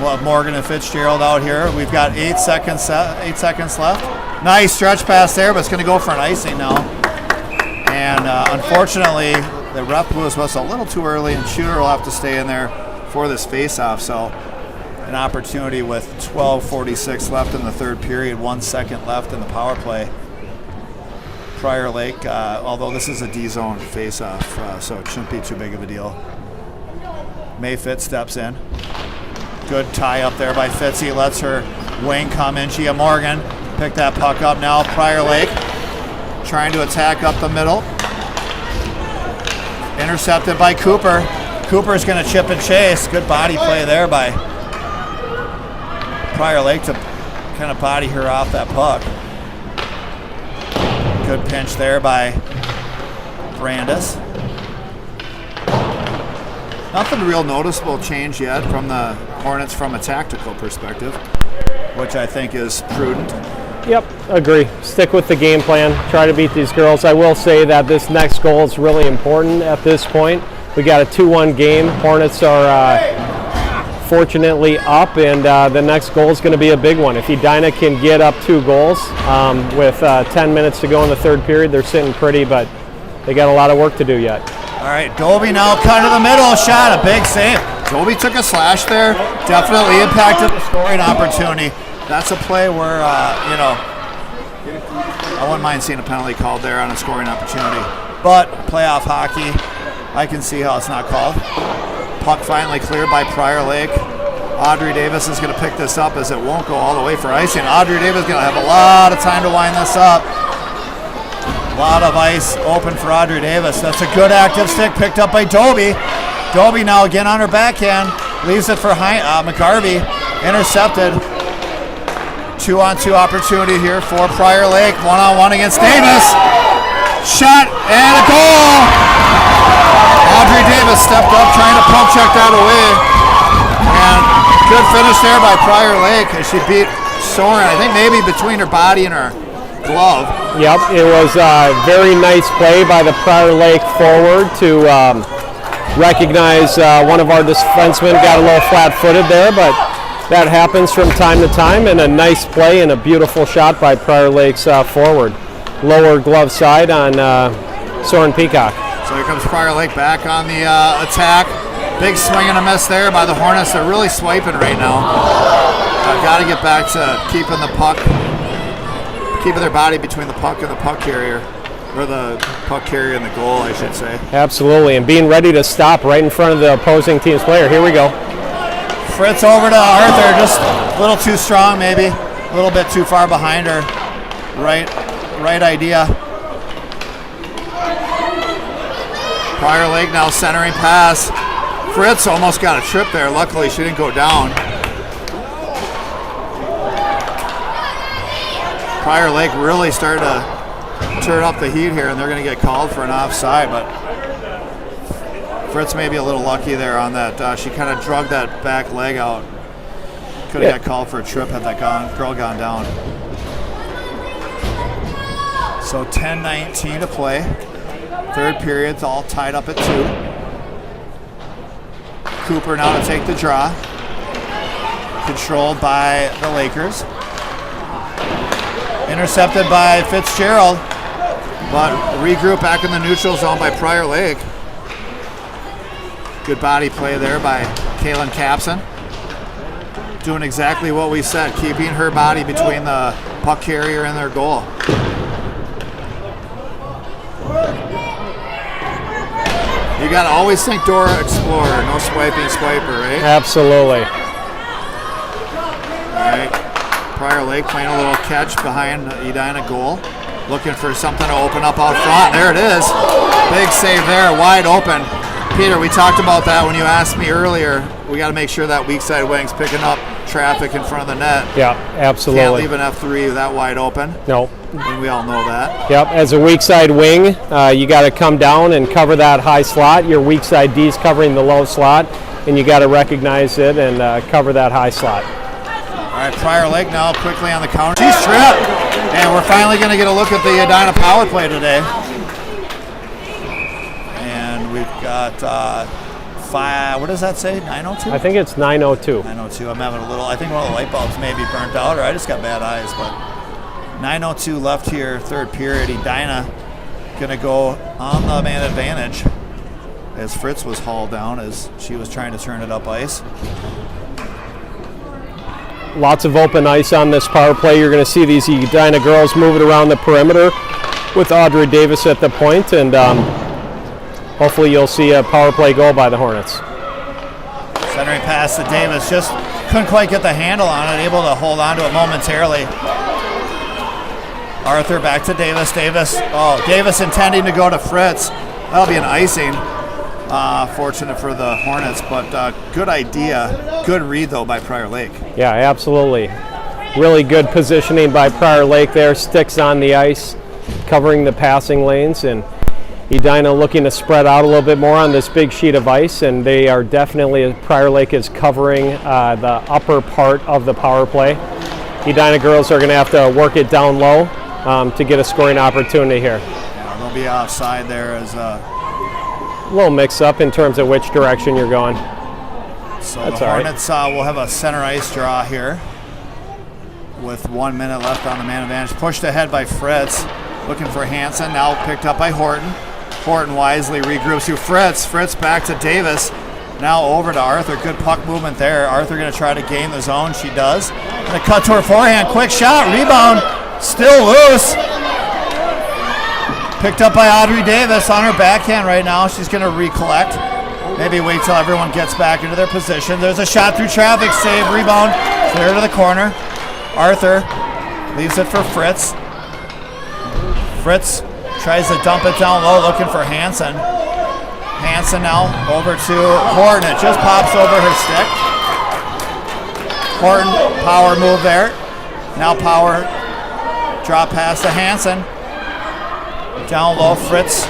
We'll have Morgan and Fitzgerald out here. We've got 8 seconds left. Nice stretch pass there, but it's going to go for an icing now. And unfortunately, the ref blew his whistle a little too early, and Shooter will have to stay in there for this face-off. So an opportunity with 12:46 left in the third period, 1 second left in the power play. Prior Lake, although this is a D-zone face-off, so it shouldn't be too big of a deal. May Fitz steps in. Good tie up there by Fitzy, lets her wing come in. Gia Morgan pick that puck up now. Prior Lake trying to attack up the middle. Intercepted by Cooper. Cooper's going to chip and chase. Good body play there by Prior Lake to kind of body her off that puck. Good pinch there by Brandis. Nothing real noticeable change yet from the Hornets from a tactical perspective, which I think is prudent. Yep, agree. Stick with the game plan. Try to beat these girls. I will say that this next goal is really important at this point. We got a 2-1 game. Hornets are fortunately up, and the next goal is going to be a big one. If Edina can get up 2 goals with 10 minutes to go in the third period, they're sitting pretty, but they got a lot of work to do yet. All right, Dolby now cut to the middle, shot, a big save. Dolby took a slash there, definitely impacted the scoring opportunity. That's a play where, I wouldn't mind seeing a penalty called there on a scoring opportunity. But playoff hockey, I can see how it's not called. Puck finally cleared by Prior Lake. Audrey Davis is going to pick this up as it won't go all the way for icing. Audrey Davis is going to have a lot of time to wind this up. A lot of ice open for Audrey Davis. That's a good active stick picked up by Dolby. Dolby now again on her backhand. Leaves it for McGarvey. Intercepted. 2-on-2 opportunity here for Prior Lake. 1-on-1 against Davis. Shot and a goal. Audrey Davis stepped up trying to pump check that away. And good finish there by Prior Lake as she beat Soren. I think maybe between her body and her glove. Yep, it was a very nice play by the Prior Lake forward to recognize one of our defensemen got a little flat-footed there, but that happens from time to time, and a nice play and a beautiful shot by Prior Lake's forward. Lower glove side on Soren Peacock. So here comes Prior Lake back on the attack. Big swing and a miss there by the Hornets. They're really swiping right now. Got to get back to keeping the puck, keeping their body between the puck and the puck carrier, or the puck carrier and the goal, I should say. Absolutely, and being ready to stop right in front of the opposing team's player. Here we go. Fritz over to Arthur, just a little too strong maybe, a little bit too far behind her. Right idea. Prior Lake now centering pass. Fritz almost got a trip there. Luckily she didn't go down. Prior Lake really started to turn up the heat here, and they're going to get called for an offside, but Fritz may be a little lucky there on that. She kind of drug that back leg out. Could have got called for a trip had that girl gone down. So 10:19 to play. Third period's all tied up at 2. Cooper now to take the draw. Controlled by the Lakers. Intercepted by Fitzgerald, but regroup back in the neutral zone by Prior Lake. Good body play there by Kaylin Capson. Doing exactly what we said, keeping her body between the puck carrier and their goal. You gotta always think Dora Explorer, no swiping swiper, right? Absolutely. All right, Prior Lake playing a little catch behind Edina goal. Looking for something to open up out front. There it is. Big save there, wide open. Peter, we talked about that when you asked me earlier. We got to make sure that weak side wing's picking up traffic in front of the net. Yeah, absolutely. Can't leave an F3 that wide open. No. And we all know that. Yep, as a weak side wing, you got to come down and cover that high slot. Your weak side D is covering the low slot, and you got to recognize it and cover that high slot. All right, Prior Lake now quickly on the counter. She's tripped, and we're finally going to get a look at the Edina power play today. And we've got 5. What does that say? 9:02. I think it's 9:02. 9:02. I'm having a little. I think one of the light bulbs may be burnt out, or I just got bad eyes. But 9:02 left here, third period. Edina going to go on the man advantage as Fritz was hauled down as she was trying to turn it up ice. Lots of open ice on this power play. You're going to see these Edina girls moving around the perimeter with Audrey Davis at the point, and hopefully you'll see a power play goal by the Hornets. Centering pass to Davis, just couldn't quite get the handle on it, able to hold on to it momentarily. Arthur back to Davis. Davis intending to go to Fritz. That'll be an icing. Fortunate for the Hornets, but good idea. Good read, though, by Prior Lake. Yeah, absolutely. Really good positioning by Prior Lake there. Sticks on the ice, covering the passing lanes, and Edina looking to spread out a little bit more on this big sheet of ice, and they are definitely, Prior Lake is covering the upper part of the power play. Edina girls are going to have to work it down low to get a scoring opportunity here. Yeah, they'll be outside there as a little mix-up in terms of which direction you're going. So that's the all right. Hornets will have a center ice draw here with 1 minute left on the man advantage. Pushed ahead by Fritz, looking for Hansen, now picked up by Horton. Horton wisely regroups to Fritz. Fritz back to Davis, now over to Arthur. Good puck movement there. Arthur going to try to gain the zone. She does. Going to cut to her forehand. Quick shot. Rebound. Still loose. Picked up by Audrey Davis on her backhand right now. She's going to recollect. Maybe wait till everyone gets back into their position. There's a shot through traffic. Save. Rebound. Clear to the corner. Arthur leaves it for Fritz. Fritz tries to dump it down low, looking for Hansen. Hansen now over to Horton. It just pops over her stick. Horton, power move there. Now power drop pass to Hansen. Down low, Fritz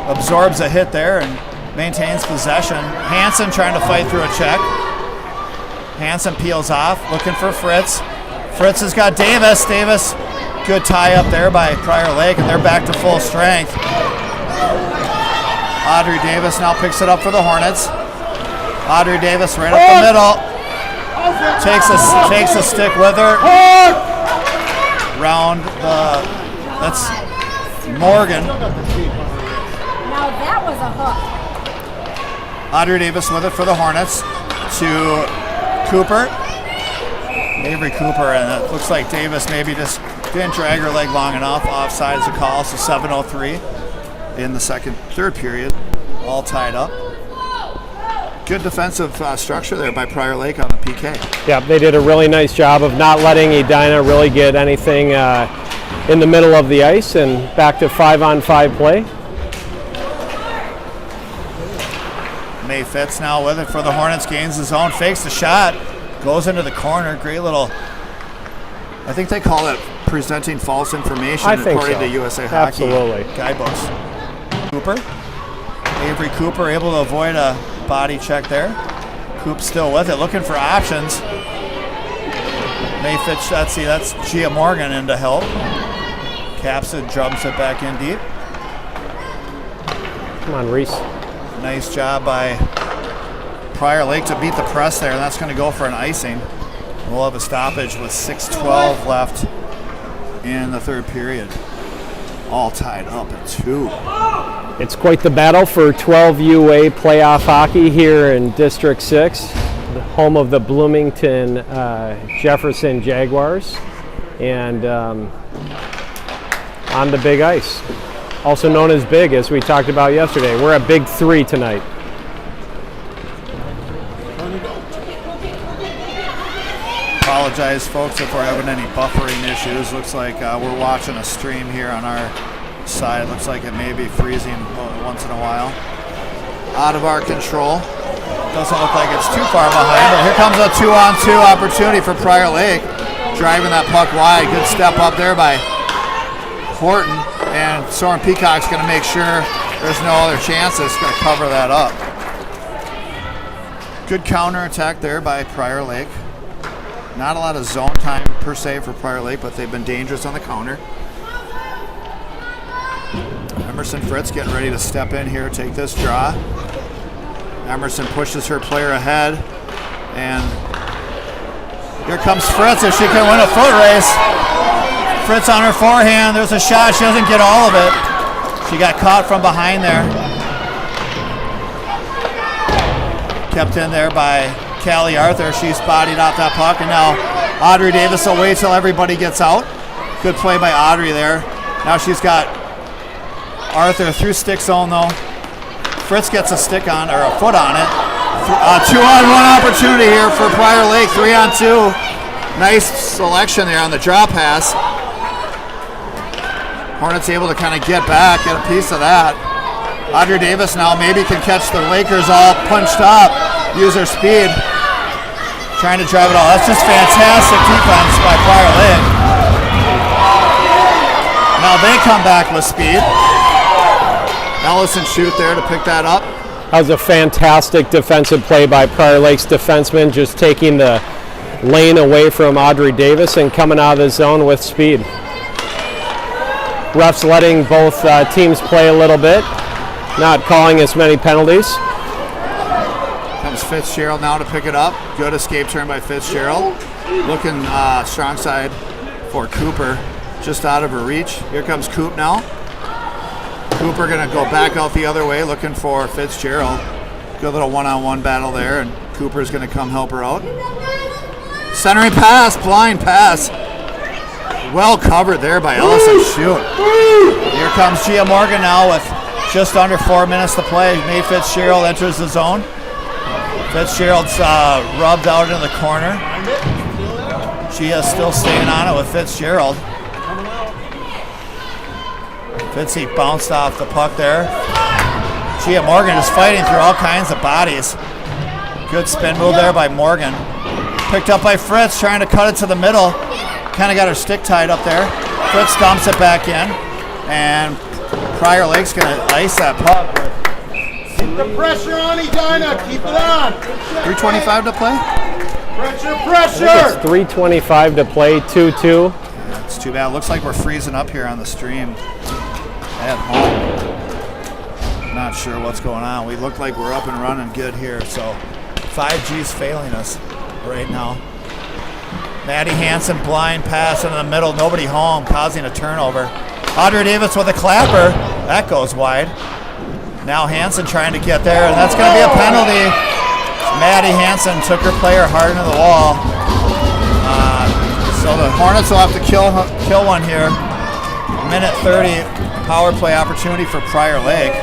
absorbs a hit there and maintains possession. Hansen trying to fight through a check. Hansen peels off, looking for Fritz. Fritz has got Davis. Davis, good tie up there by Prior Lake, and they're back to full strength. Audrey Davis now picks it up for the Hornets. Audrey Davis right up the middle. Takes a stick with her. Round the, that's Morgan. Now that was a hook. Audrey Davis with it for the Hornets to Cooper. Avery Cooper, and it looks like Davis maybe just didn't drag her leg long enough. Offside is the call, so 7:03 in the third period, all tied up. Good defensive structure there by Prior Lake on the PK. Yeah, they did a really nice job of not letting Edina really get anything in the middle of the ice, and back to 5-on-5 play. May Fitz now with it for the Hornets, gains the zone, fakes the shot, goes into the corner. Great little, I think they call it presenting false information I think according so. to USA Hockey Absolutely. guidebooks. Cooper. Avery Cooper able to avoid a body check there. Coop still with it, looking for options. Mayfitch, that's Gia Morgan in to help. Caps it, drums it back in deep. Come on, Reese. Nice job by Prior Lake to beat the press there, and that's going to go for an icing. We'll have a stoppage with 6:12 left in the third period. All tied up at 2. It's quite the battle for 12UA playoff hockey here in District 6, the home of the Bloomington Jefferson Jaguars, and on the big ice, also known as Big, as we talked about yesterday. We're at Big 3 tonight. Apologize, folks, if we're having any buffering issues. Looks like we're watching a stream here on our side. Looks like it may be freezing once in a while. Out of our control. Doesn't look like it's too far behind, but here comes a 2-on-2 opportunity for Prior Lake. Driving that puck wide. Good step up there by Horton. And Soren Peacock's going to make sure there's no other chances. Going to cover that up. Good counterattack there by Prior Lake. Not a lot of zone time per se for Prior Lake, but they've been dangerous on the counter. Emerson Fritz getting ready to step in here, take this draw. Emerson pushes her player ahead, and here comes Fritz if she can win a foot race. Fritz on her forehand, there's a shot, she doesn't get all of it. She got caught from behind there. Kept in there by Callie Arthur. She's bodied out that puck, and now Audrey Davis will wait till everybody gets out. Good play by Audrey there. Now she's got Arthur through stick zone though. Fritz gets a stick on, or a foot on it. 2-on-1 opportunity here for Prior Lake, 3-on-2. Nice selection there on the draw pass. Hornets able to kind of get back, get a piece of that. Audrey Davis now maybe can catch the Lakers all punched up, use her speed. Trying to drive it all. That's just fantastic defense by Prior Lake. Now they come back with speed. Ellison shoot there to pick that up. That was a fantastic defensive play by Prior Lake's defenseman, just taking the lane away from Audrey Davis and coming out of the zone with speed. Refs letting both teams play a little bit, not calling as many penalties. Comes Fitzgerald now to pick it up. Good escape turn by Fitzgerald. Looking strong side for Cooper, just out of her reach. Here comes Coop now. Cooper gonna go back out the other way, looking for Fitzgerald. Good little one-on-one battle there, and Cooper's gonna come help her out. Centering pass, blind pass. Well covered there by Ellison. Shoot. Here comes Gia Morgan now with just under 4 minutes to play. May Fitzgerald enters the zone. Fitzgerald's rubbed out in the corner. Gia's still staying on it with Fitzgerald. Fitzy bounced off the puck there. Gia Morgan is fighting through all kinds of bodies. Good spin move there by Morgan. Picked up by Fritz, trying to cut it to the middle. Kind of got her stick tied up there. Fritz dumps it back in, and Prior Lake's going to ice that puck. Keep the pressure on, Edina. Keep it on. 3:25 to play? Pressure. It's 3:25 to play, 2-2. Yeah, it's too bad. Looks like we're freezing up here on the stream at home. Not sure what's going on. We look like we're up and running good here, so 5G's failing us right now. Maddie Hansen blind pass into the middle, nobody home, causing a turnover. Audrey Davis with a clapper, that goes wide. Now Hansen trying to get there, and that's going to be a penalty. Maddie Hansen took her player hard into the wall. So the Hornets will have to kill one here. Minute 30 power play opportunity for Prior Lake.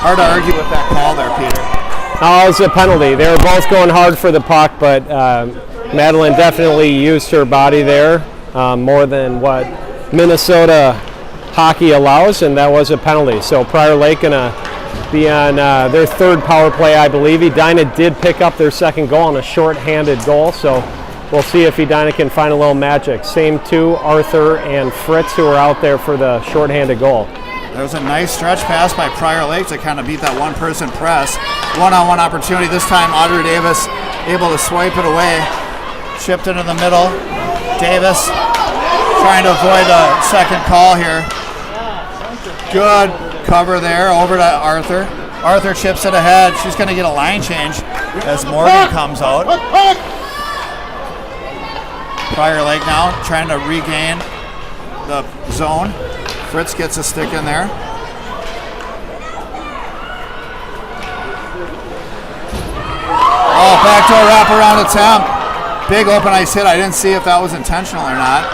Hard to argue with that call there, Peter. Oh, it was a penalty. They were both going hard for the puck, but Madeline definitely used her body there more than what Minnesota hockey allows, and that was a penalty. So Prior Lake going to be on their third power play, I believe. Edina did pick up their second goal on a short-handed goal, so we'll see if Edina can find a little magic. Same two, Arthur and Fritz, who are out there for the shorthanded goal. There's a nice stretch pass by Prior Lake to kind of beat that one-person press. One-on-one opportunity. This time, Audrey Davis able to swipe it away. Chipped into the middle. Davis trying to avoid a second call here. Good cover there over to Arthur. Arthur chips it ahead. She's going to get a line change as Morgan comes out. Prior Lake now trying to regain the zone. Fritz gets a stick in there. Oh, backdoor wraparound attempt. Big open ice hit. I didn't see if that was intentional or not.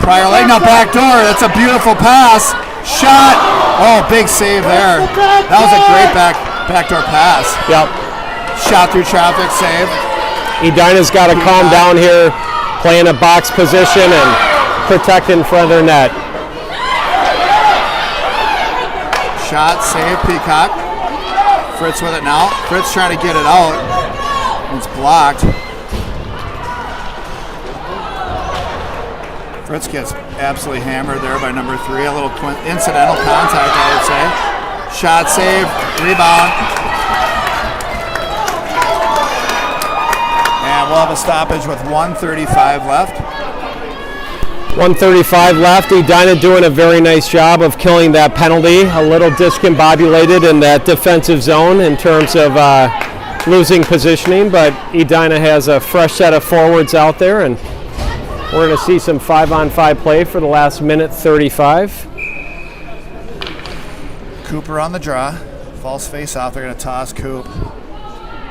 Prior Lake now backdoor. That's a beautiful pass. Shot. Oh, big save there. That was a great backdoor pass. Yep. Shot through traffic, save. Edina's got to calm down here, play in a box position and protect in front of their net. Shot, save, Peacock. Fritz with it now. Fritz trying to get it out. It's blocked. Fritz gets absolutely hammered there by number 3. A little incidental contact, I would say. Shot, save, rebound. And we'll have a stoppage with 1:35 left. 1:35 left. Edina doing a very nice job of killing that penalty. A little discombobulated in that defensive zone in terms of losing positioning, but Edina has a fresh set of forwards out there, and we're going to see some 5-on-5 play for the last minute 35. Cooper on the draw. False face off. They're going to toss Coop.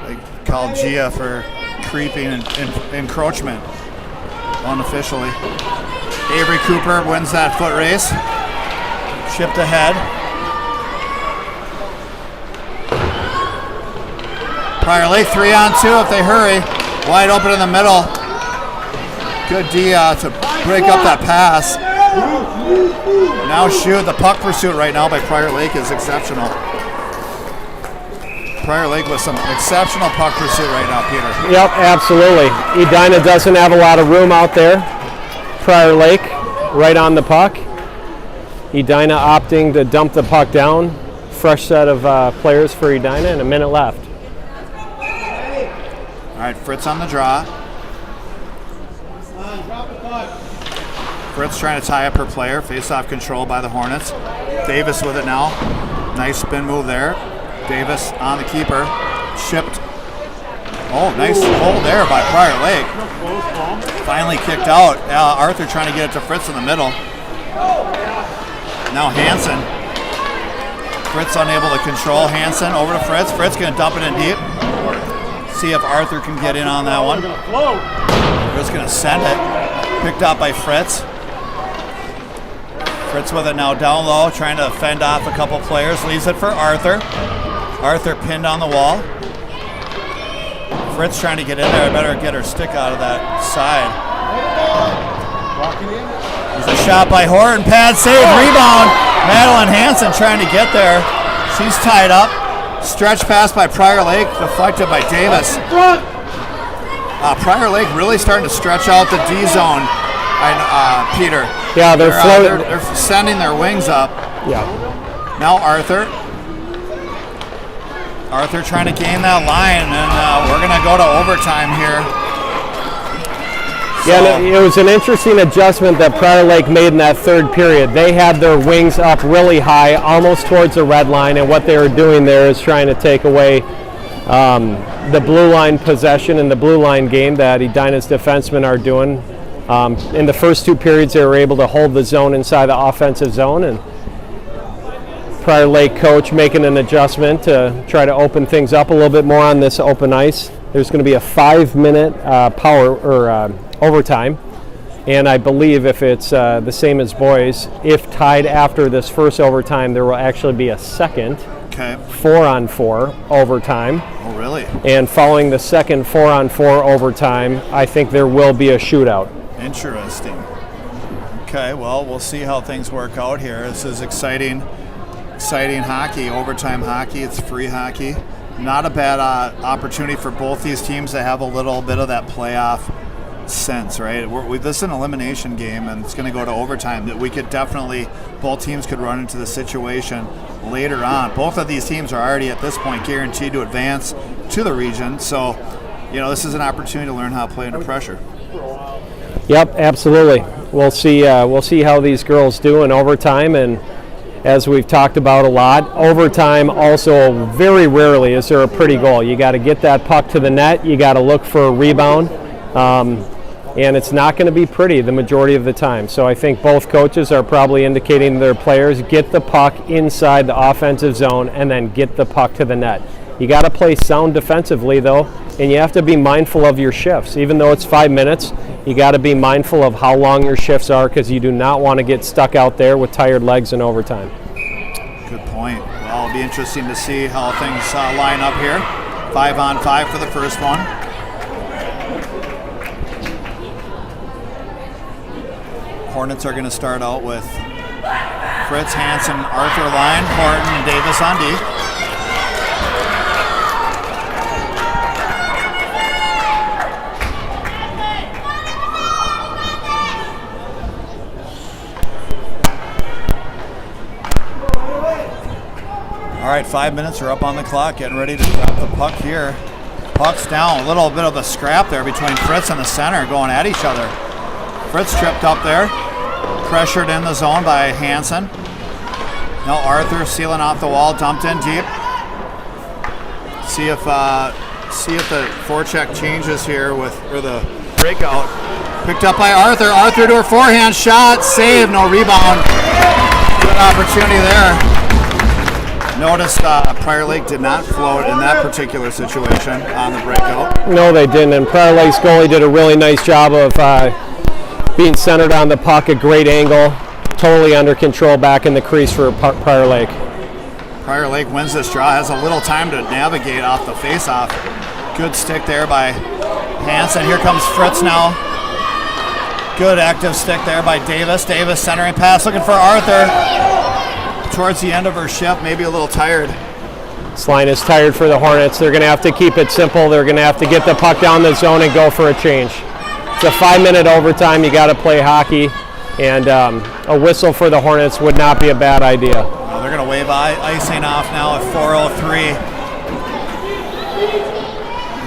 They called Gia for creeping and encroachment unofficially. Avery Cooper wins that foot race. Chipped ahead. Prior Lake 3-on-2 if they hurry. Wide open in the middle. Good D to break up that pass. Now shoot. The puck pursuit right now by Prior Lake is exceptional. Prior Lake with some exceptional puck pursuit right now, Peter. Yep, absolutely. Edina doesn't have a lot of room out there. Prior Lake right on the puck. Edina opting to dump the puck down. Fresh set of players for Edina and a minute left. All right, Fritz on the draw. Fritz trying to tie up her player. Face-off control by the Hornets. Davis with it now. Nice spin move there. Davis on the keeper. Shipped. Oh, nice hold there by Prior Lake. Finally kicked out. Arthur trying to get it to Fritz in the middle. Now Hansen. Fritz unable to control Hansen. Over to Fritz. Fritz going to dump it in deep. See if Arthur can get in on that one. Fritz going to send it. Picked up by Fritz. Fritz with it now down low, trying to fend off a couple players. Leaves it for Arthur. Arthur pinned on the wall. Fritz trying to get in there. I better get her stick out of that side. There's a shot by Horton. Pad save, rebound. Madeline Hansen trying to get there. She's tied up. Stretch pass by Prior Lake, deflected by Davis. Prior Lake really starting to stretch out the D zone. Peter. Yeah, they're sending their wings up. Yeah. Now Arthur. Arthur trying to gain that line, and we're going to go to overtime here. Yeah, it was an interesting adjustment that Prior Lake made in that third period. They had their wings up really high, almost towards the red line, and what they were doing there is trying to take away the blue line possession and the blue line game that Edina's defensemen are doing. In the first two periods, they were able to hold the zone inside the offensive zone, and Prior Lake coach making an adjustment to try to open things up a little bit more on this open ice. There's going to be a 5-minute overtime, and I believe if it's the same as boys, if tied after this first overtime, there will actually be a second 4-on-4 overtime. Oh, really? And following the second 4-on-4 overtime, I think there will be a shootout. Interesting. Okay, well, we'll see how things work out here. This is exciting hockey, overtime hockey. It's free hockey. Not a bad opportunity for both these teams to have a little bit of that playoff sense, right? This is an elimination game, and it's going to go to overtime. That we could definitely, both teams could run into the situation later on. Both of these teams are already at this point guaranteed to advance to the region, so this is an opportunity to learn how to play under pressure. Yep, absolutely. We'll see how these girls do in overtime, and as we've talked about a lot, overtime also very rarely is there a pretty goal. You got to get that puck to the net. You got to look for a rebound, and it's not going to be pretty the majority of the time. So I think both coaches are probably indicating to their players, get the puck inside the offensive zone and then get the puck to the net. You got to play sound defensively, though, and you have to be mindful of your shifts. Even though it's 5 minutes, you got to be mindful of how long your shifts are, because you do not want to get stuck out there with tired legs in overtime. Good point. Well, it'll be interesting to see how things line up here. 5-on-5 for the first one. Hornets are going to start out with Fritz, Hansen, Arthur line, Horton, and Davis on D. All right, 5 minutes are up on the clock, getting ready to drop the puck here. Puck's down, a little bit of a scrap there between Fritz and the center going at each other. Fritz tripped up there, pressured in the zone by Hansen. Now Arthur sealing off the wall, dumped in deep. See if the forecheck changes here with the breakout. Picked up by Arthur. Arthur to her forehand shot, save, no rebound. Good opportunity there. Noticed Prior Lake did not float in that particular situation on the breakout. No, they didn't, and Prior Lake's goalie did a really nice job of being centered on the puck, a great angle, totally under control back in the crease for Prior Lake. Prior Lake wins this draw, has a little time to navigate off the faceoff. Good stick there by Hansen. Here comes Fritz now. Good active stick there by Davis. Davis centering pass, looking for Arthur. Towards the end of her shift, maybe a little tired. This line is tired for the Hornets. They're going to have to keep it simple. They're going to have to get the puck down the zone and go for a change. It's a 5-minute overtime. You got to play hockey, and a whistle for the Hornets would not be a bad idea. Well, they're going to wave icing off now at 4:03.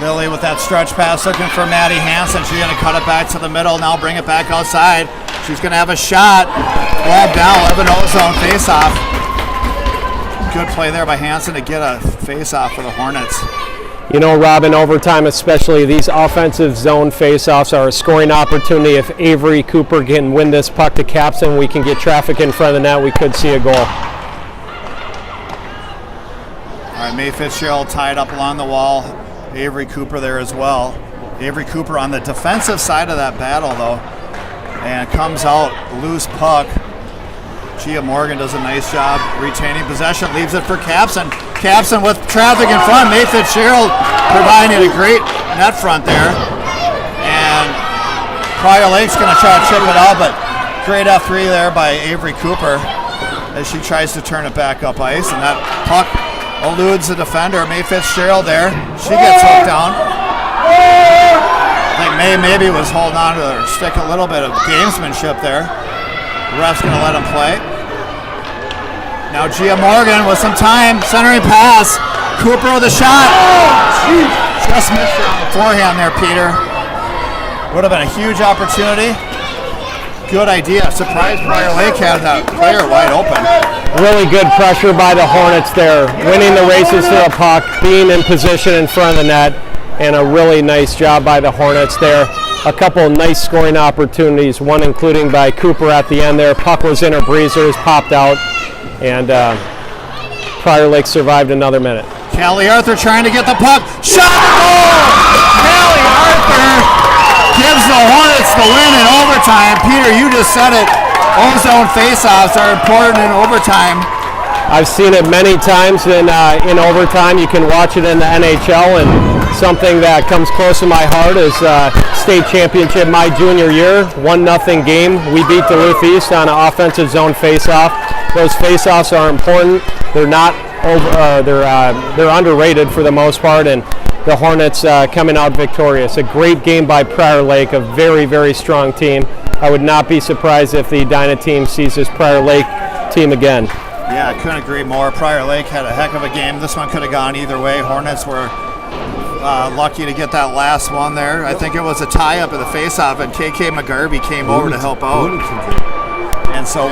Lily with that stretch pass looking for Maddie Hansen. She's going to cut it back to the middle, now bring it back outside. She's going to have a shot. Glove down, 11-0 zone face-off. Good play there by Hansen to get a face-off for the Hornets. You know, Rob, in overtime especially, these offensive zone face-offs are a scoring opportunity. If Avery Cooper can win this puck to Capson, we can get traffic in front of the net. We could see a goal. All right, May Fitzgerald tied up along the wall. Avery Cooper there as well. Avery Cooper on the defensive side of that battle, though, and comes out loose puck. Gia Morgan does a nice job retaining possession, leaves it for Capson. Capson with traffic in front. May Fitzgerald providing a great net front there. And Prior Lake's going to try to chip it out, but great F3 there by Avery Cooper as she tries to turn it back up ice. And that puck eludes the defender, May Fitzgerald there. She gets hooked down. I think May maybe was holding on to her stick, a little bit of gamesmanship there. The ref's going to let him play. Now Gia Morgan with some time, centering pass. Cooper with a shot. Just missed it on the forehand there, Peter. Would have been a huge opportunity. Good idea. Surprised Prior Lake had that player wide open. Really good pressure by the Hornets there, winning the races to the puck, being in position in front of the net, and a really nice job by the Hornets there. A couple nice scoring opportunities, one including by Cooper at the end there. Puck was in her breezers, popped out, and Prior Lake survived another minute. Callie Arthur trying to get the puck. Shot! Goal! Callie Arthur gives the Hornets the win in overtime. Peter, you just said it. O-zone faceoffs are important in overtime. I've seen it many times in overtime. You can watch it in the NHL, and something that comes close to my heart is state championship my junior year, 1-0 game. We beat Duluth East on an offensive zone faceoff. Those faceoffs are important. They're not they're underrated for the most part, and the Hornets coming out victorious. A great game by Prior Lake, a very, very strong team. I would not be surprised if the Edina team sees this Prior Lake team again. Yeah, I couldn't agree more. Prior Lake had a heck of a game. This one could have gone either way. Hornets were lucky to get that last one there. I think it was a tie-up of the face-off, and KK McGarvey came over to help out. And so